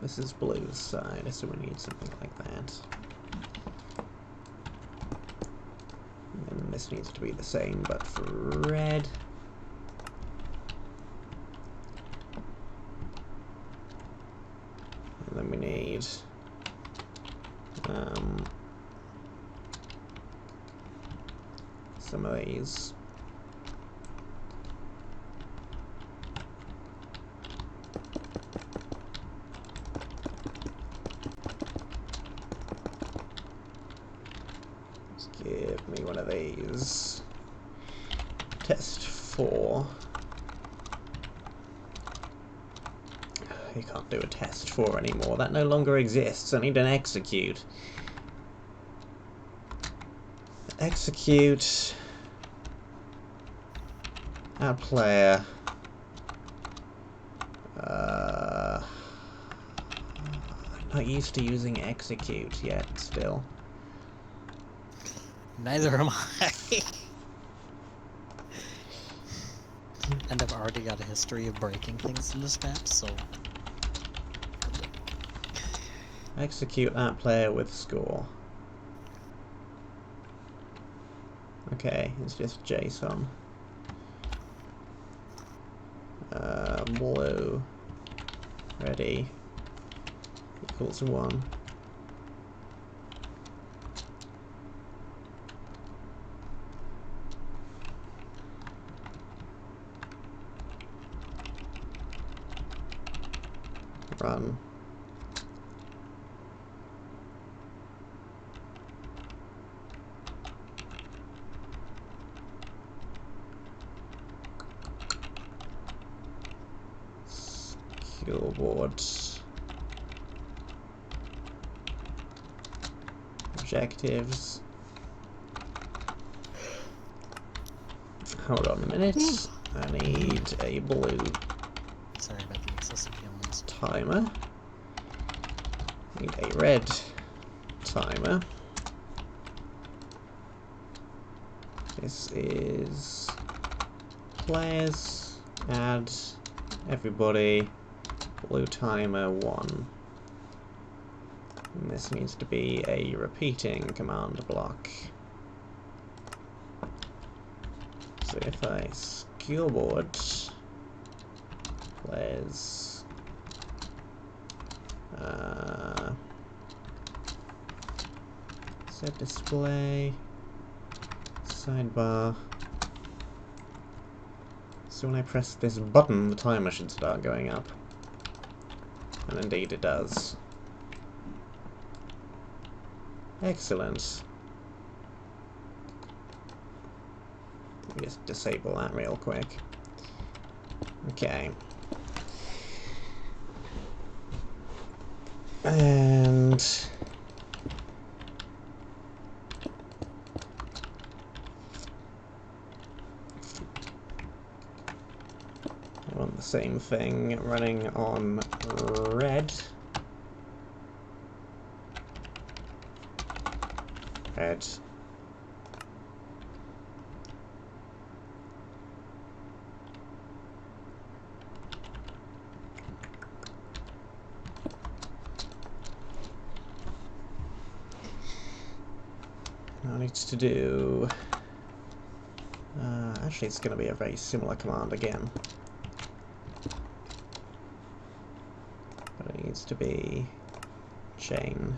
This is blue's side, so we need something like that. And this needs to be the same, but for red. And then we need some of these. Give me one of these. Test 4. You can't do a test 4 anymore. That no longer exists. I need an execute. Execute. Add player. I'm not used to using execute yet, still. Neither am I. And I've already got a history of breaking things in this map, so... Execute that player with score. Okay, it's just JSON. Blue. Ready. Equals 1. Run. Scoreboard. Objectives. Hold on a minute. I need a blue Sorry about the excessive feelings. timer. Need a red timer. This is players. Add everybody. Blue timer 1. And this needs to be a repeating command block. So if I scoreboard There's set display, sidebar. So when I press this button, the timer should start going up. And indeed it does. Excellent. Let me just disable that real quick. Okay. And I want the same thing running on red. Red. Now I need to do... actually, it's going to be a very similar command again. But it needs to be chain.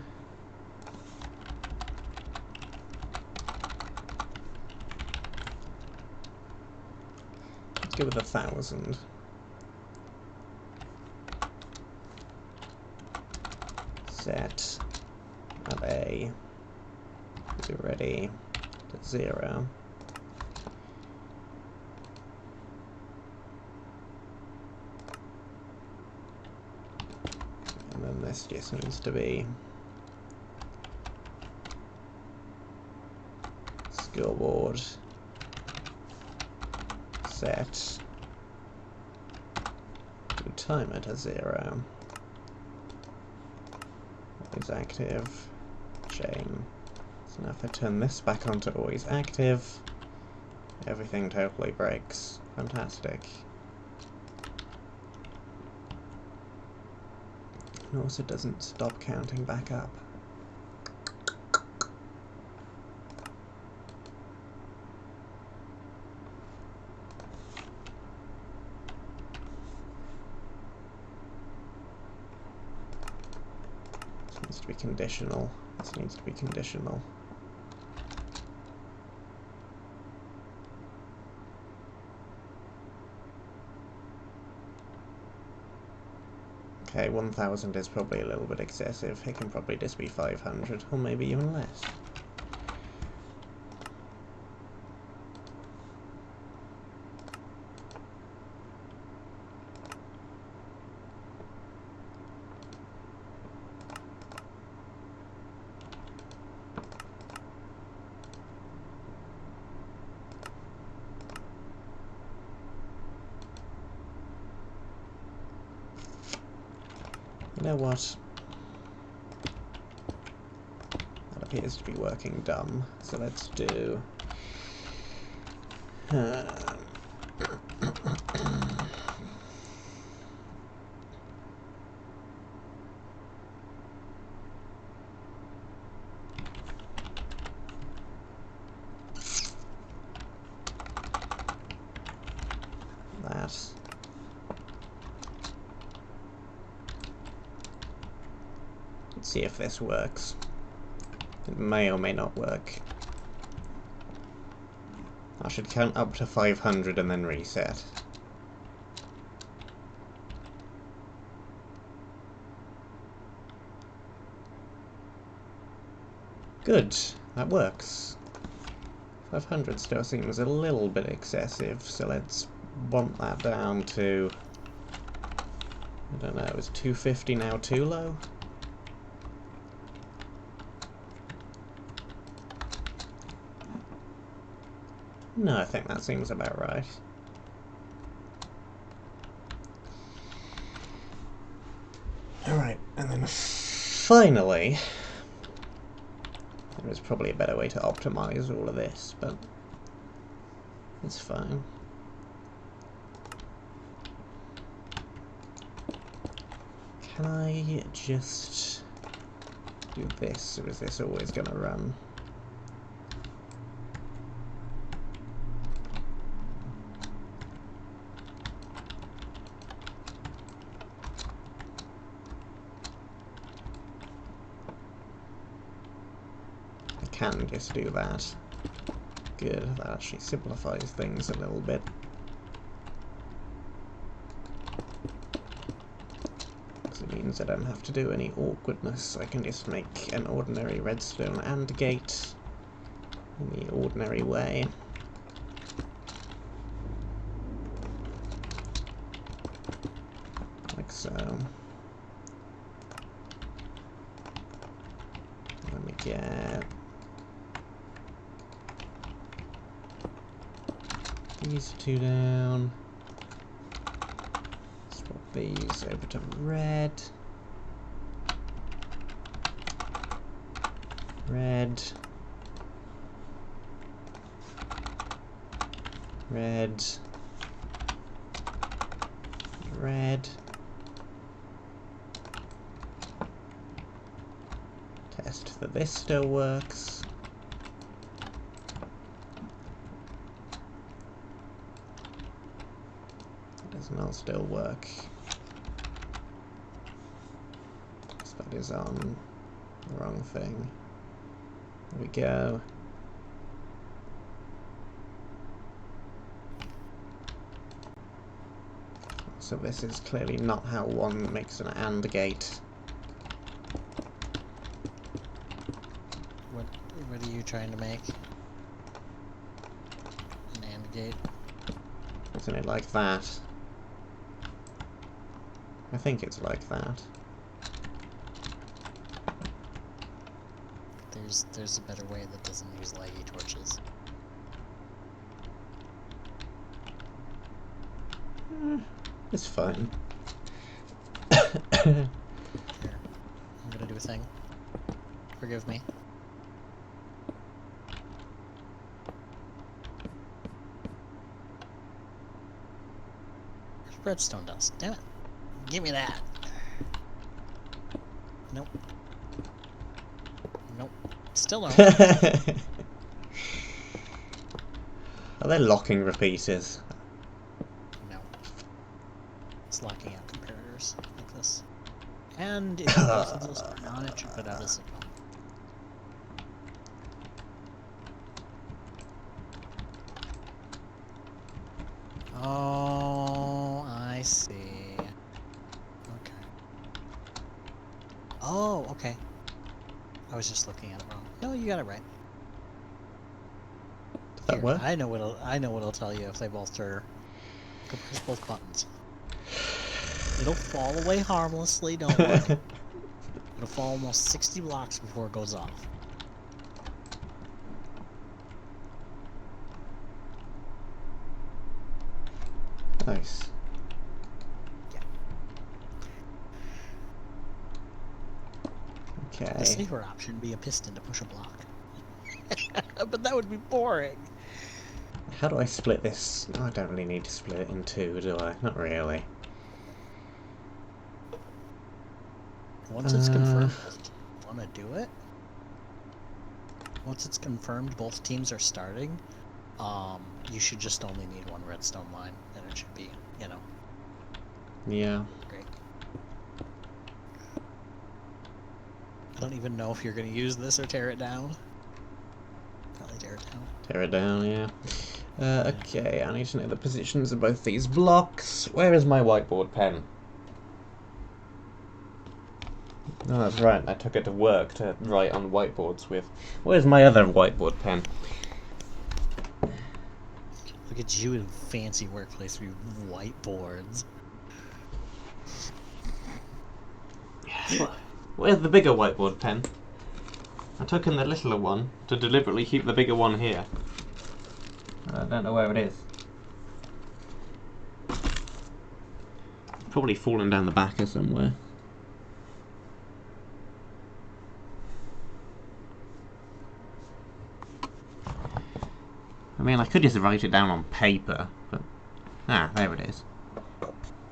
Let's go with 1,000. Set array ready to 0. And then this just needs to be scoreboard set to timer to 0. Is active chain. So now if I turn this back on to always active, everything totally breaks. Fantastic. Notice it doesn't stop counting back up. This needs to be conditional. This needs to be conditional. Okay, 1,000 is probably a little bit excessive. It can probably just be 500, or maybe even less. You know what? That appears to be working dumb, so let's do... that. Let's see if this works. It may or may not work. I should count up to 500 and then reset. Good, that works. 500 still seems a little bit excessive, so let's bump that down to... I don't know, is 250 now too low? No, I think that seems about right. Alright, and then finally, there is probably a better way to optimize all of this, but it's fine. Can I just do this, or is this always going to run? can just do that. Good, that actually simplifies things a little bit. Because it means I don't have to do any awkwardness. I can just make an ordinary redstone and gate in the ordinary way. Like so. Let me get these two down. Swap these over to red. Red. Red. Red. Test that this still works. Does not still work. So that is on the wrong thing. There we go. So this is clearly not how one makes an AND gate. What are you trying to make? An AND gate? Isn't it like that? I think it's like that. There's a better way that doesn't use laggy torches. It's fine. Here, I'm gonna do a thing. Forgive me. Redstone dust. Damn it. Give me that. Nope. Nope. Still no. Are there locking repeaters? No. It's locking out comparators like this. And if both of those turn on, it should put out a signal. Oh, I see. Okay. Oh, okay. I was just looking at it wrong. No, you got it right. Does that work? I know what'll tell you if they both turn. Go press both buttons. It'll fall away harmlessly, don't worry. It'll fall almost 60 blocks before it goes off. Nice. Yeah. Okay. The safer option would be a piston to push a block. But that would be boring. How do I split this? Oh, I don't really need to split it in two, do I? Not really. Once it's confirmed, want to do it? Once it's confirmed both teams are starting, you should just only need one redstone line, and it should be, you know. Yeah. Great. I don't even know if you're going to use this or tear it down. Probably tear it down. Tear it down, yeah. Okay, I need to know the positions of both these blocks. Where is my whiteboard pen? Oh, that's right, I took it to work to write on whiteboards with. Where's my other whiteboard pen? Look at you in a fancy workplace with whiteboards. Where's the bigger whiteboard pen? I took in the littler one to deliberately keep the bigger one here. I don't know where it is. Probably fallen down the back or somewhere. I mean, I could just write it down on paper, but... Ah, there it is.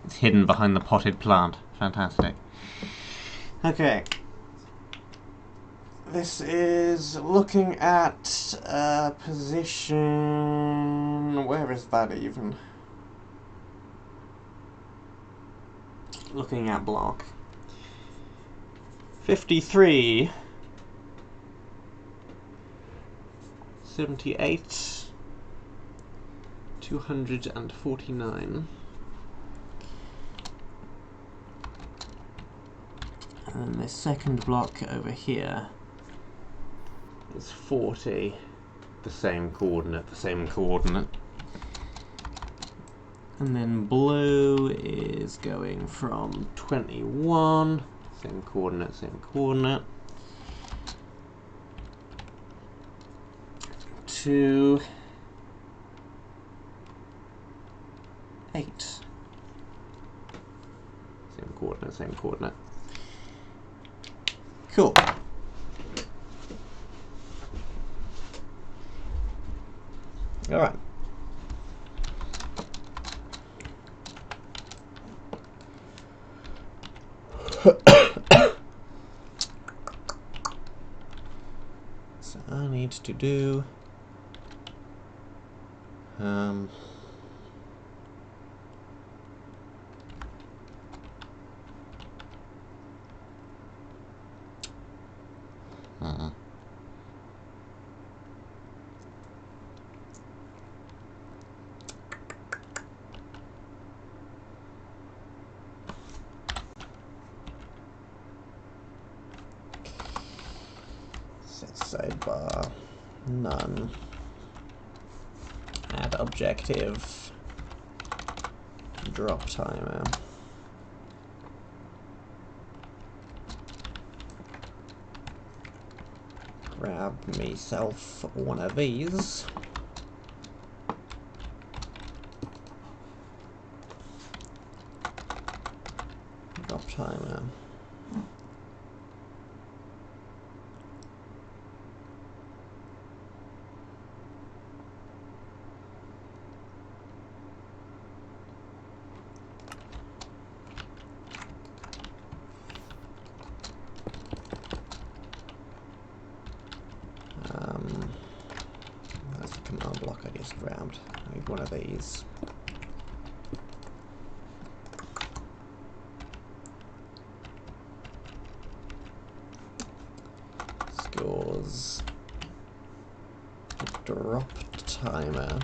It's hidden behind the potted plant. Fantastic. Okay. This is looking at position... Where is that even? Looking at block 53. 78, 249. And this second block over here is 40, the same coordinate, And then blue is going from 21, same coordinate, to 8. Same coordinate. Cool. Alright. So I need to do set sidebar, none, add objective, drop timer. Grab myself one of these. Drop timer. That's the command block I just grabbed. I need one of these. Scores. Drop timer.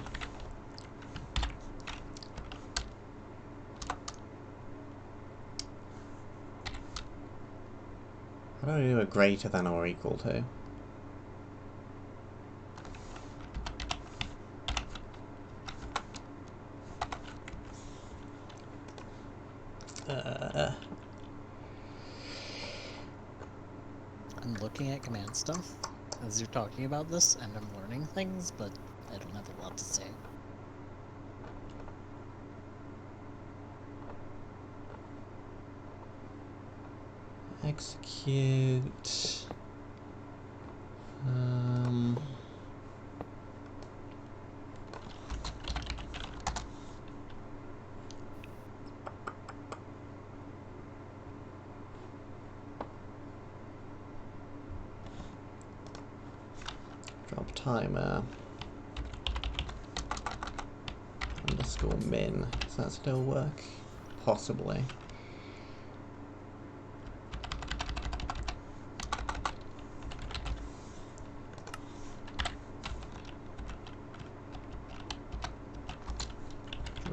How do I do a greater than or equal to? I'm looking at command stuff as you're talking about this, and I'm learning things, but I don't have a lot to say. Execute. Drop timer. Underscore min. Does that still work? Possibly.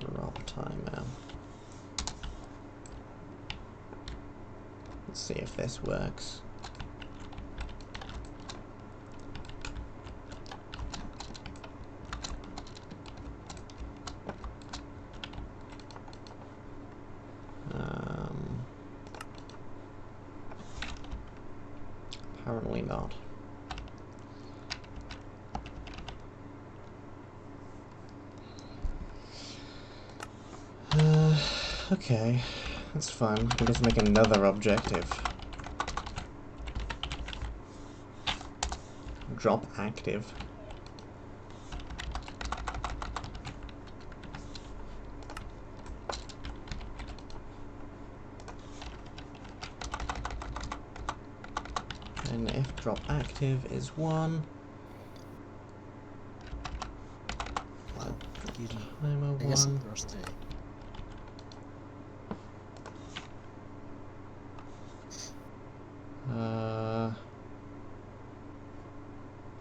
Drop timer. Let's see if this works. Apparently not. Okay, that's fine. We'll just make another objective. Drop active. And if drop active is 1, Wow, excuse me. timer I guess 1. I'm rusty.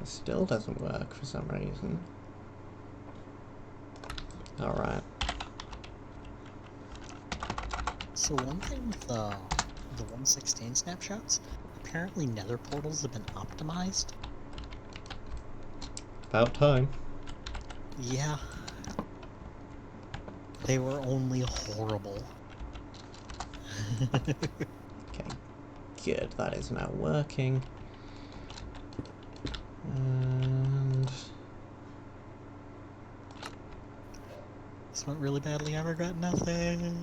It still doesn't work for some reason. Alright. So one thing with the 116 snapshots, apparently nether portals have been optimized. About time. Yeah. They were only horrible. Okay, good. That is now working. And This went really badly, I regret nothing.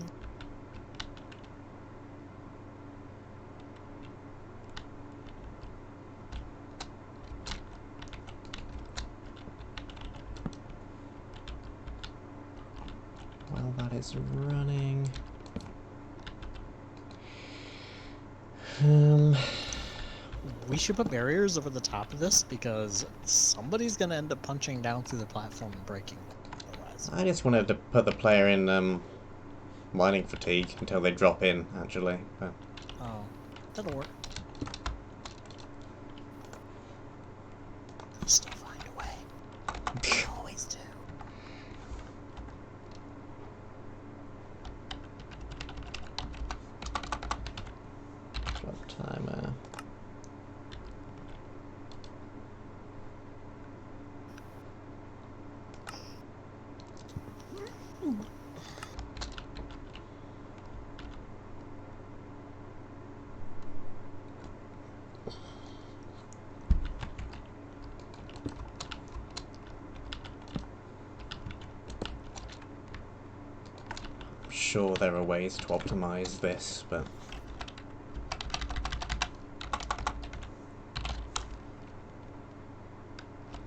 while that is running, We should put barriers over the top of this because somebody's gonna end up punching down through the platform and breaking otherwise. I just wanted to put the player in mining fatigue until they drop in, actually. But Oh, that'll work. We'll still find a way. We always do. drop timer. Sure, there are ways to optimize this, but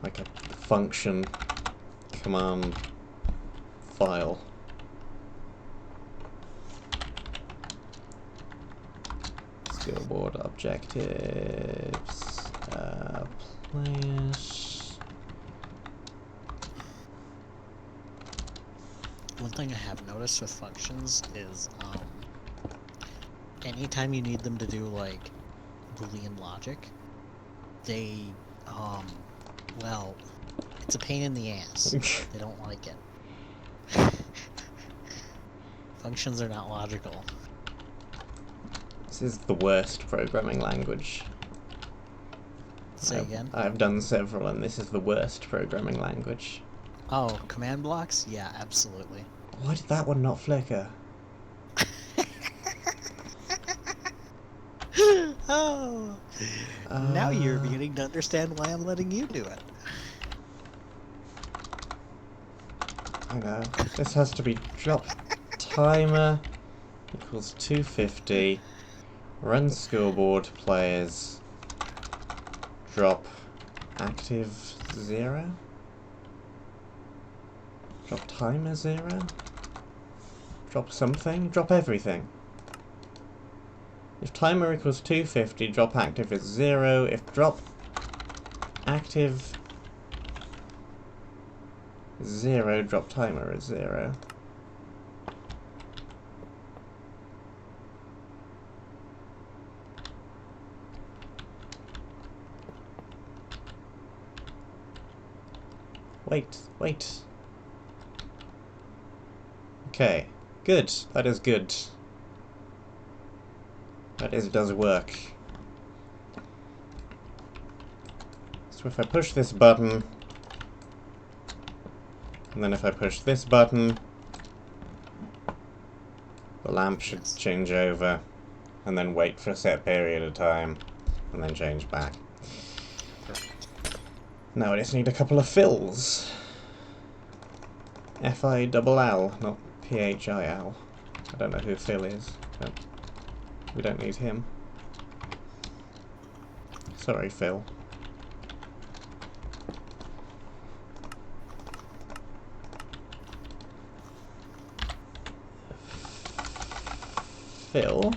like a function command file. Skillboard objectives, players. One thing I have noticed with functions is anytime you need them to do like Boolean logic, they well, it's a pain in the ass. They don't like it. Functions are not logical. This is the worst programming language. Say again? I've done several, and this is the worst programming language. Oh, command blocks? Yeah, absolutely. Why did that one not flicker? Oh! Now you're beginning to understand why I'm letting you do it. I know. This has to be drop timer equals 250. Run scoreboard players. Drop active 0. Drop timer 0. Drop something. Drop everything. If timer equals 250, drop active is 0. If drop active 0, drop timer is 0. Wait. Okay, good. That is good. Does work. So if I push this button, and then if I push this button, the lamp should change over, and then wait for a set period of time, and then change back. Now I just need a couple of fills. F-I-double-L, not P-H-I-L. I don't know who Phil is, but we don't need him. Sorry, Phil. Phil?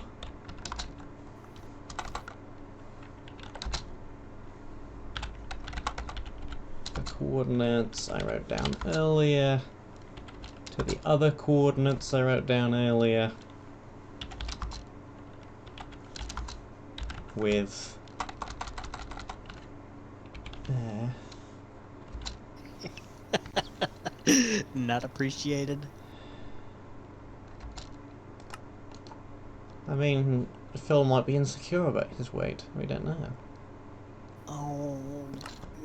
The coordinates I wrote down earlier. To the other coordinates I wrote down earlier. With Not appreciated. I mean, Phil might be insecure about his weight. We don't know. Oh,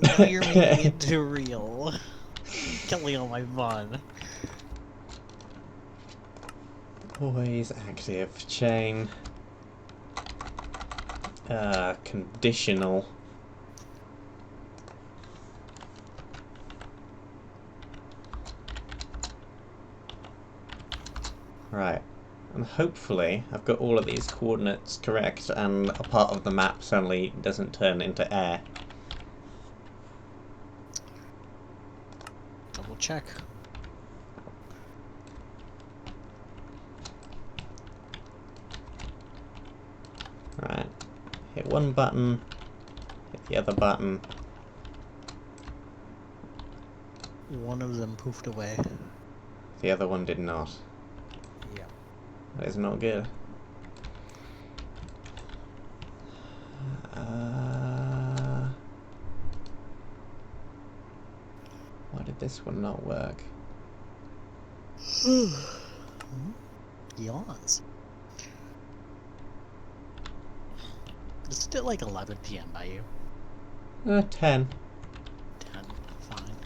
now you're making it too real. Killing all my fun. Always active. Chain. Conditional. Right. And hopefully I've got all of these coordinates correct and a part of the map suddenly doesn't turn into air. Double check. Right. Hit one button, hit the other button. One of them poofed away. The other one did not. Yeah. That is not good. Why did this one not work? Yawns. It's still like 11 p.m. by you. 10. 10. Fine.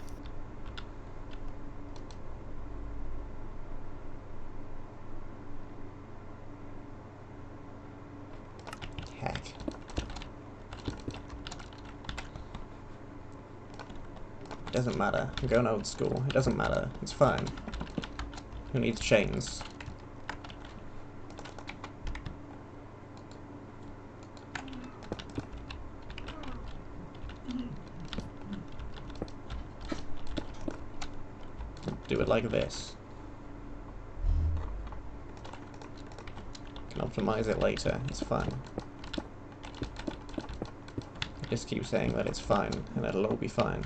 Heck. It doesn't matter. I'm going old school. It doesn't matter. It's fine. Who needs chains? Do it like this. Can optimize it later. It's fine. Just keep saying that it's fine, and it'll all be fine.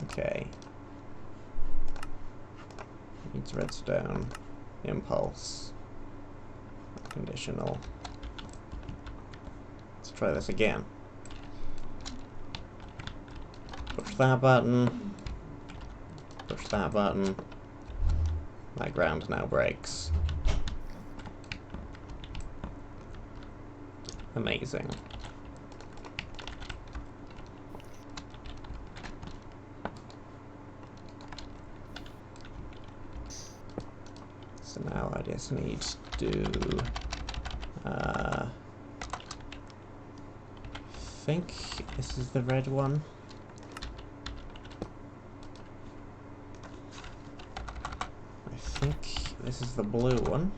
Okay. Needs redstone. Impulse. Conditional. Let's try this again. Push that button. Push that button. My ground now breaks. Amazing. So now I just need to do... I think this is the red one. I think this is the blue one.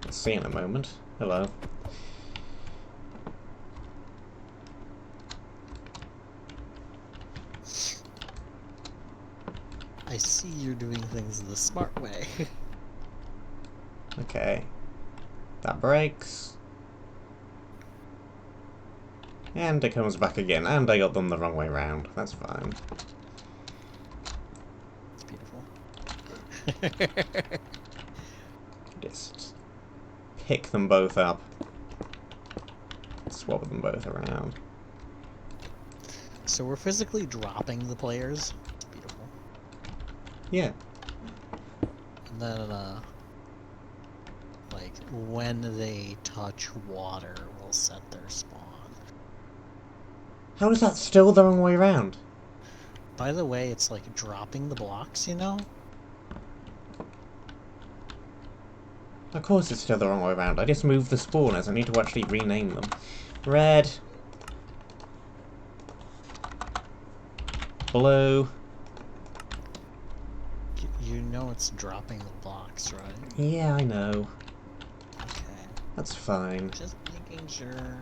Let's see in a moment. Hello. I see you're doing things the smart way. Okay. That breaks. And it comes back again, and I got them the wrong way round. That's fine. It's beautiful. Just pick them both up. Swap them both around. So we're physically dropping the players. It's beautiful. Yeah. And then, like, when they touch water, we'll set their spawn. How is that still the wrong way round? By the way, it's like dropping the blocks, you know? Of course it's still the wrong way around. I just moved the spawners. I need to actually rename them. Red. Blue. You know it's dropping the blocks, right? Yeah, I know. Okay. That's fine. Just making sure.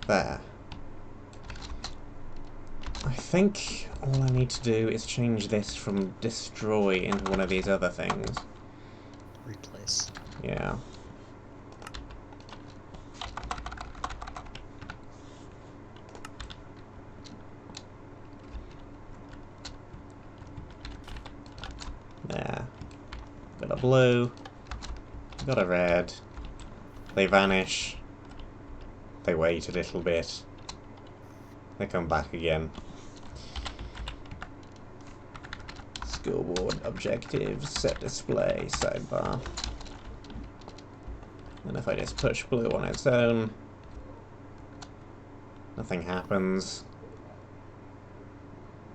There. I think all I need to do is change this from destroy into one of these other things. Replace. Yeah. blue. Got a red. They vanish. They wait a little bit. They come back again. Scoreboard, objectives, set display, sidebar. And if I just push blue on its own, nothing happens.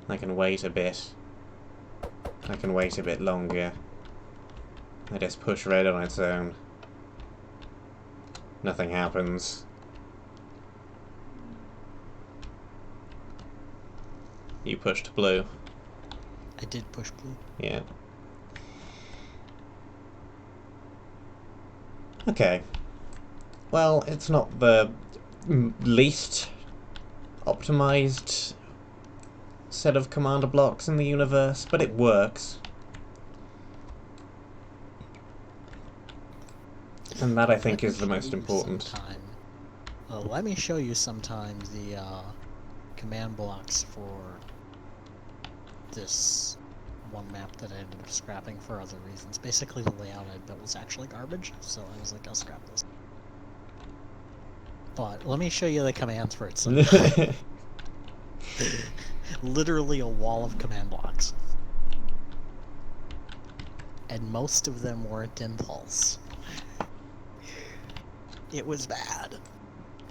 I can wait a bit. I can wait a bit longer. I just push red on its own. Nothing happens. You pushed blue. I did push blue. Yeah. Okay. Well, it's not the least optimized set of commander blocks in the universe, but it works. And that, I think, is the most important. Let me show you sometime the command blocks for this one map that I ended up scrapping for other reasons. Basically, the layout I built was actually garbage, so I was like, I'll scrap this. But let me show you the commands for it sometime. Literally a wall of command blocks. And most of them weren't impulse. It was bad.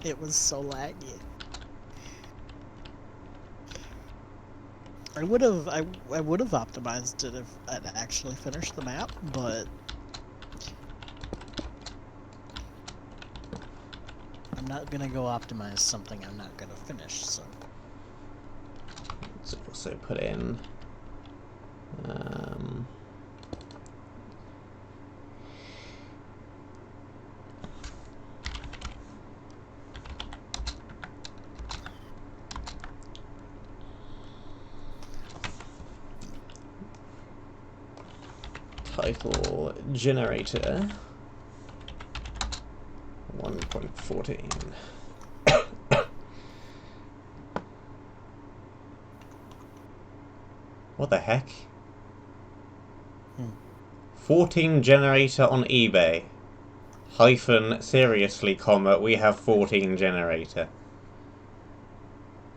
It was so laggy. I would have optimized it if I'd actually finished the map, but I'm not gonna go optimize something I'm not gonna finish, so. Let's also put in title generator 1.14. What the heck? 14 generator on eBay. Hyphen, seriously, comma, we have 14 generator.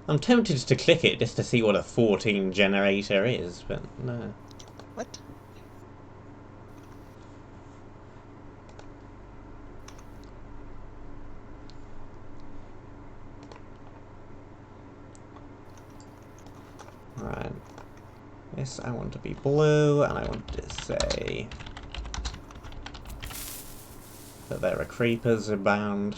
I'm tempted to click it just to see what a 14 generator is, but no. What? Right. This I want to be blue, and I want to say that there are creepers abound.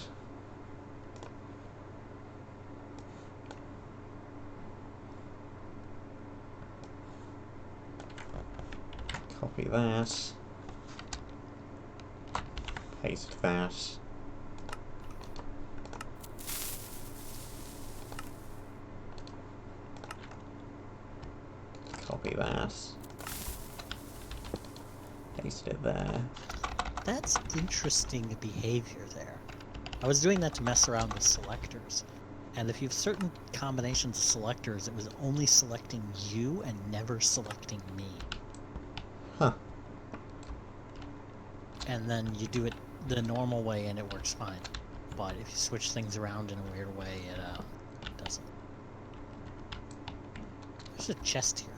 Copy that. Paste that. Copy that. Paste it there. That's interesting behavior there. I was doing that to mess around with selectors. And if you have certain combinations of selectors, it was only selecting you and never selecting me. Huh. And then you do it the normal way and it works fine. But if you switch things around in a weird way, it doesn't. There's a chest here.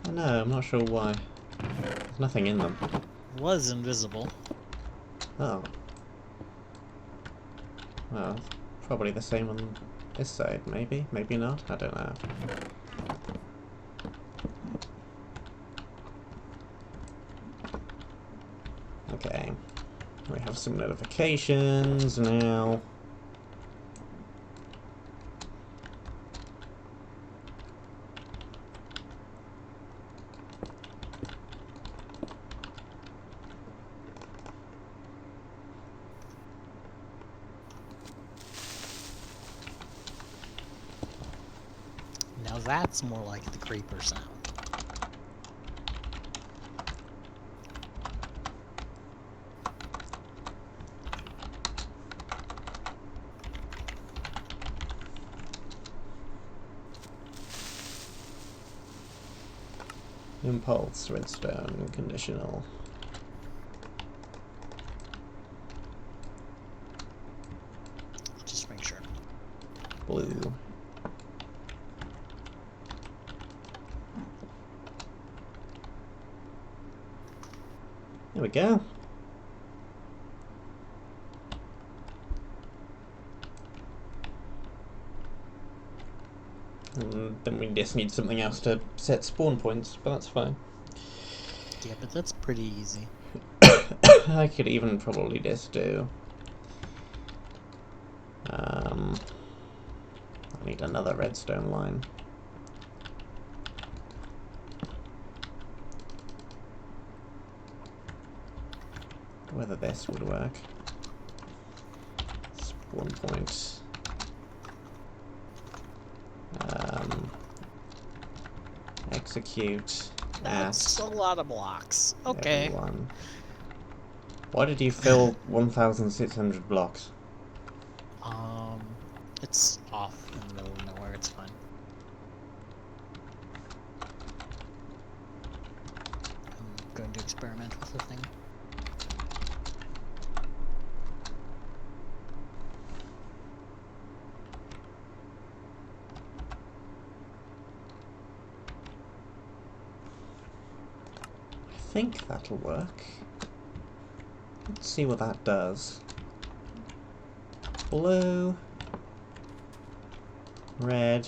I know, I'm not sure why. There's nothing in them. It was invisible. Oh. Well, probably the same on this side, maybe? Maybe not? I don't know. Okay. We have some notifications now. Now that's more like the creeper sound. Impulse, redstone, conditional. Just make sure. Blue. There we go. And then we just need something else to set spawn points, but that's fine. Yeah, but that's pretty easy. I could even probably just do... I need another redstone line. Whether this would work. Spawn point. Execute. That's a lot of blocks. Okay. Everyone. Why did you fill 1,600 blocks? It's off in the middle of nowhere. It's fine. I'm going to experiment with the thing. I think that'll work. Let's see what that does. Blue. Red.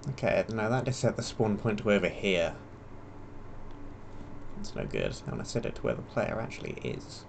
Okay, now that just set the spawn point to over here. That's no good. I want to set it to where the player actually is.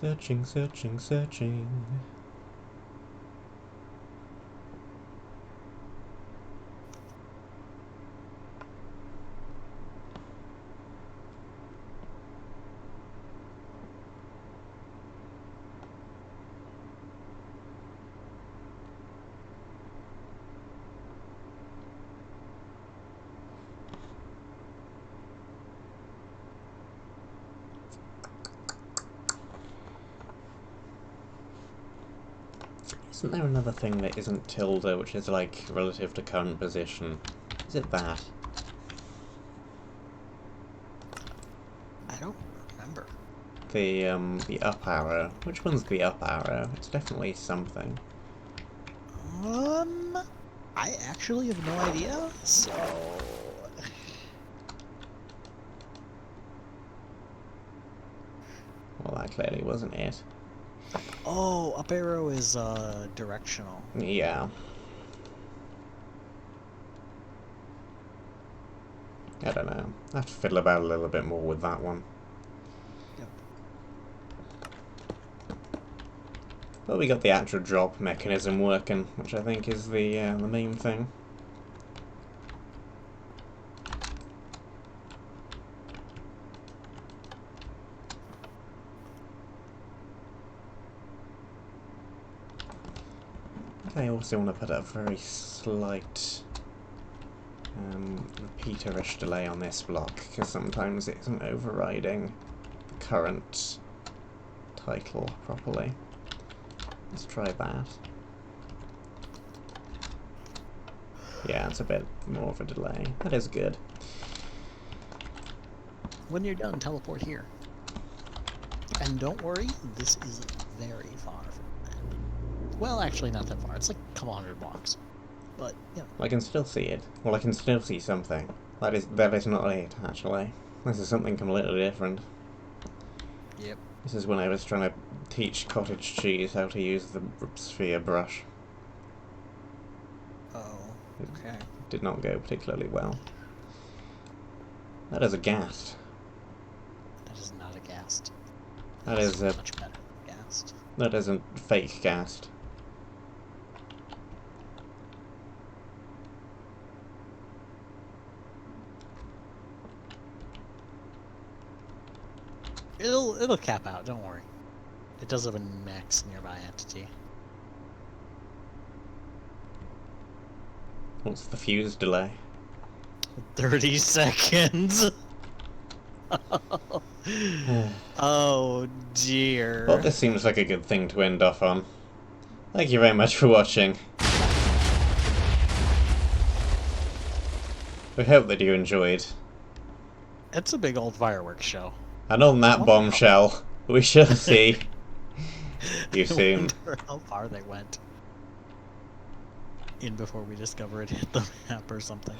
Searching, searching, searching. Isn't there another thing that isn't tilde, which is like relative to current position? Is it that? I don't remember. The up arrow. Which one's the up arrow? It's definitely something. I actually have no idea, so... Well, that clearly wasn't it. Oh, up arrow is, directional. Yeah. I don't know. I have to fiddle about a little bit more with that one. Yep. But we got the actual drop mechanism working, which I think is the main thing. I also want to put a very slight repeaterish delay on this block, because sometimes it isn't overriding the current title properly. Let's try that. Yeah, it's a bit more of a delay. That is good. When you're done, teleport here. And don't worry, this is very far from that. Well, actually not that far. It's like a couple hundred blocks. But, you know. I can still see it. Well, I can still see something. That is not it, actually. This is something completely different. Yep. This is when I was trying to teach cottage cheese how to use the sphere brush. Okay. Did not go particularly well. That is a ghast. That is not a ghast. That That is a much better than ghast. that isn't fake ghast. It'll cap out, don't worry. It does have a max nearby entity. What's the fuse delay? 30 seconds! Oh dear. Well, this seems like a good thing to end off on. Thank you very much for watching. We hope that you enjoyed. It's a big old fireworks show. And on that bombshell, we shall see you I soon. wonder how far they went in before we discover it hit the map or something.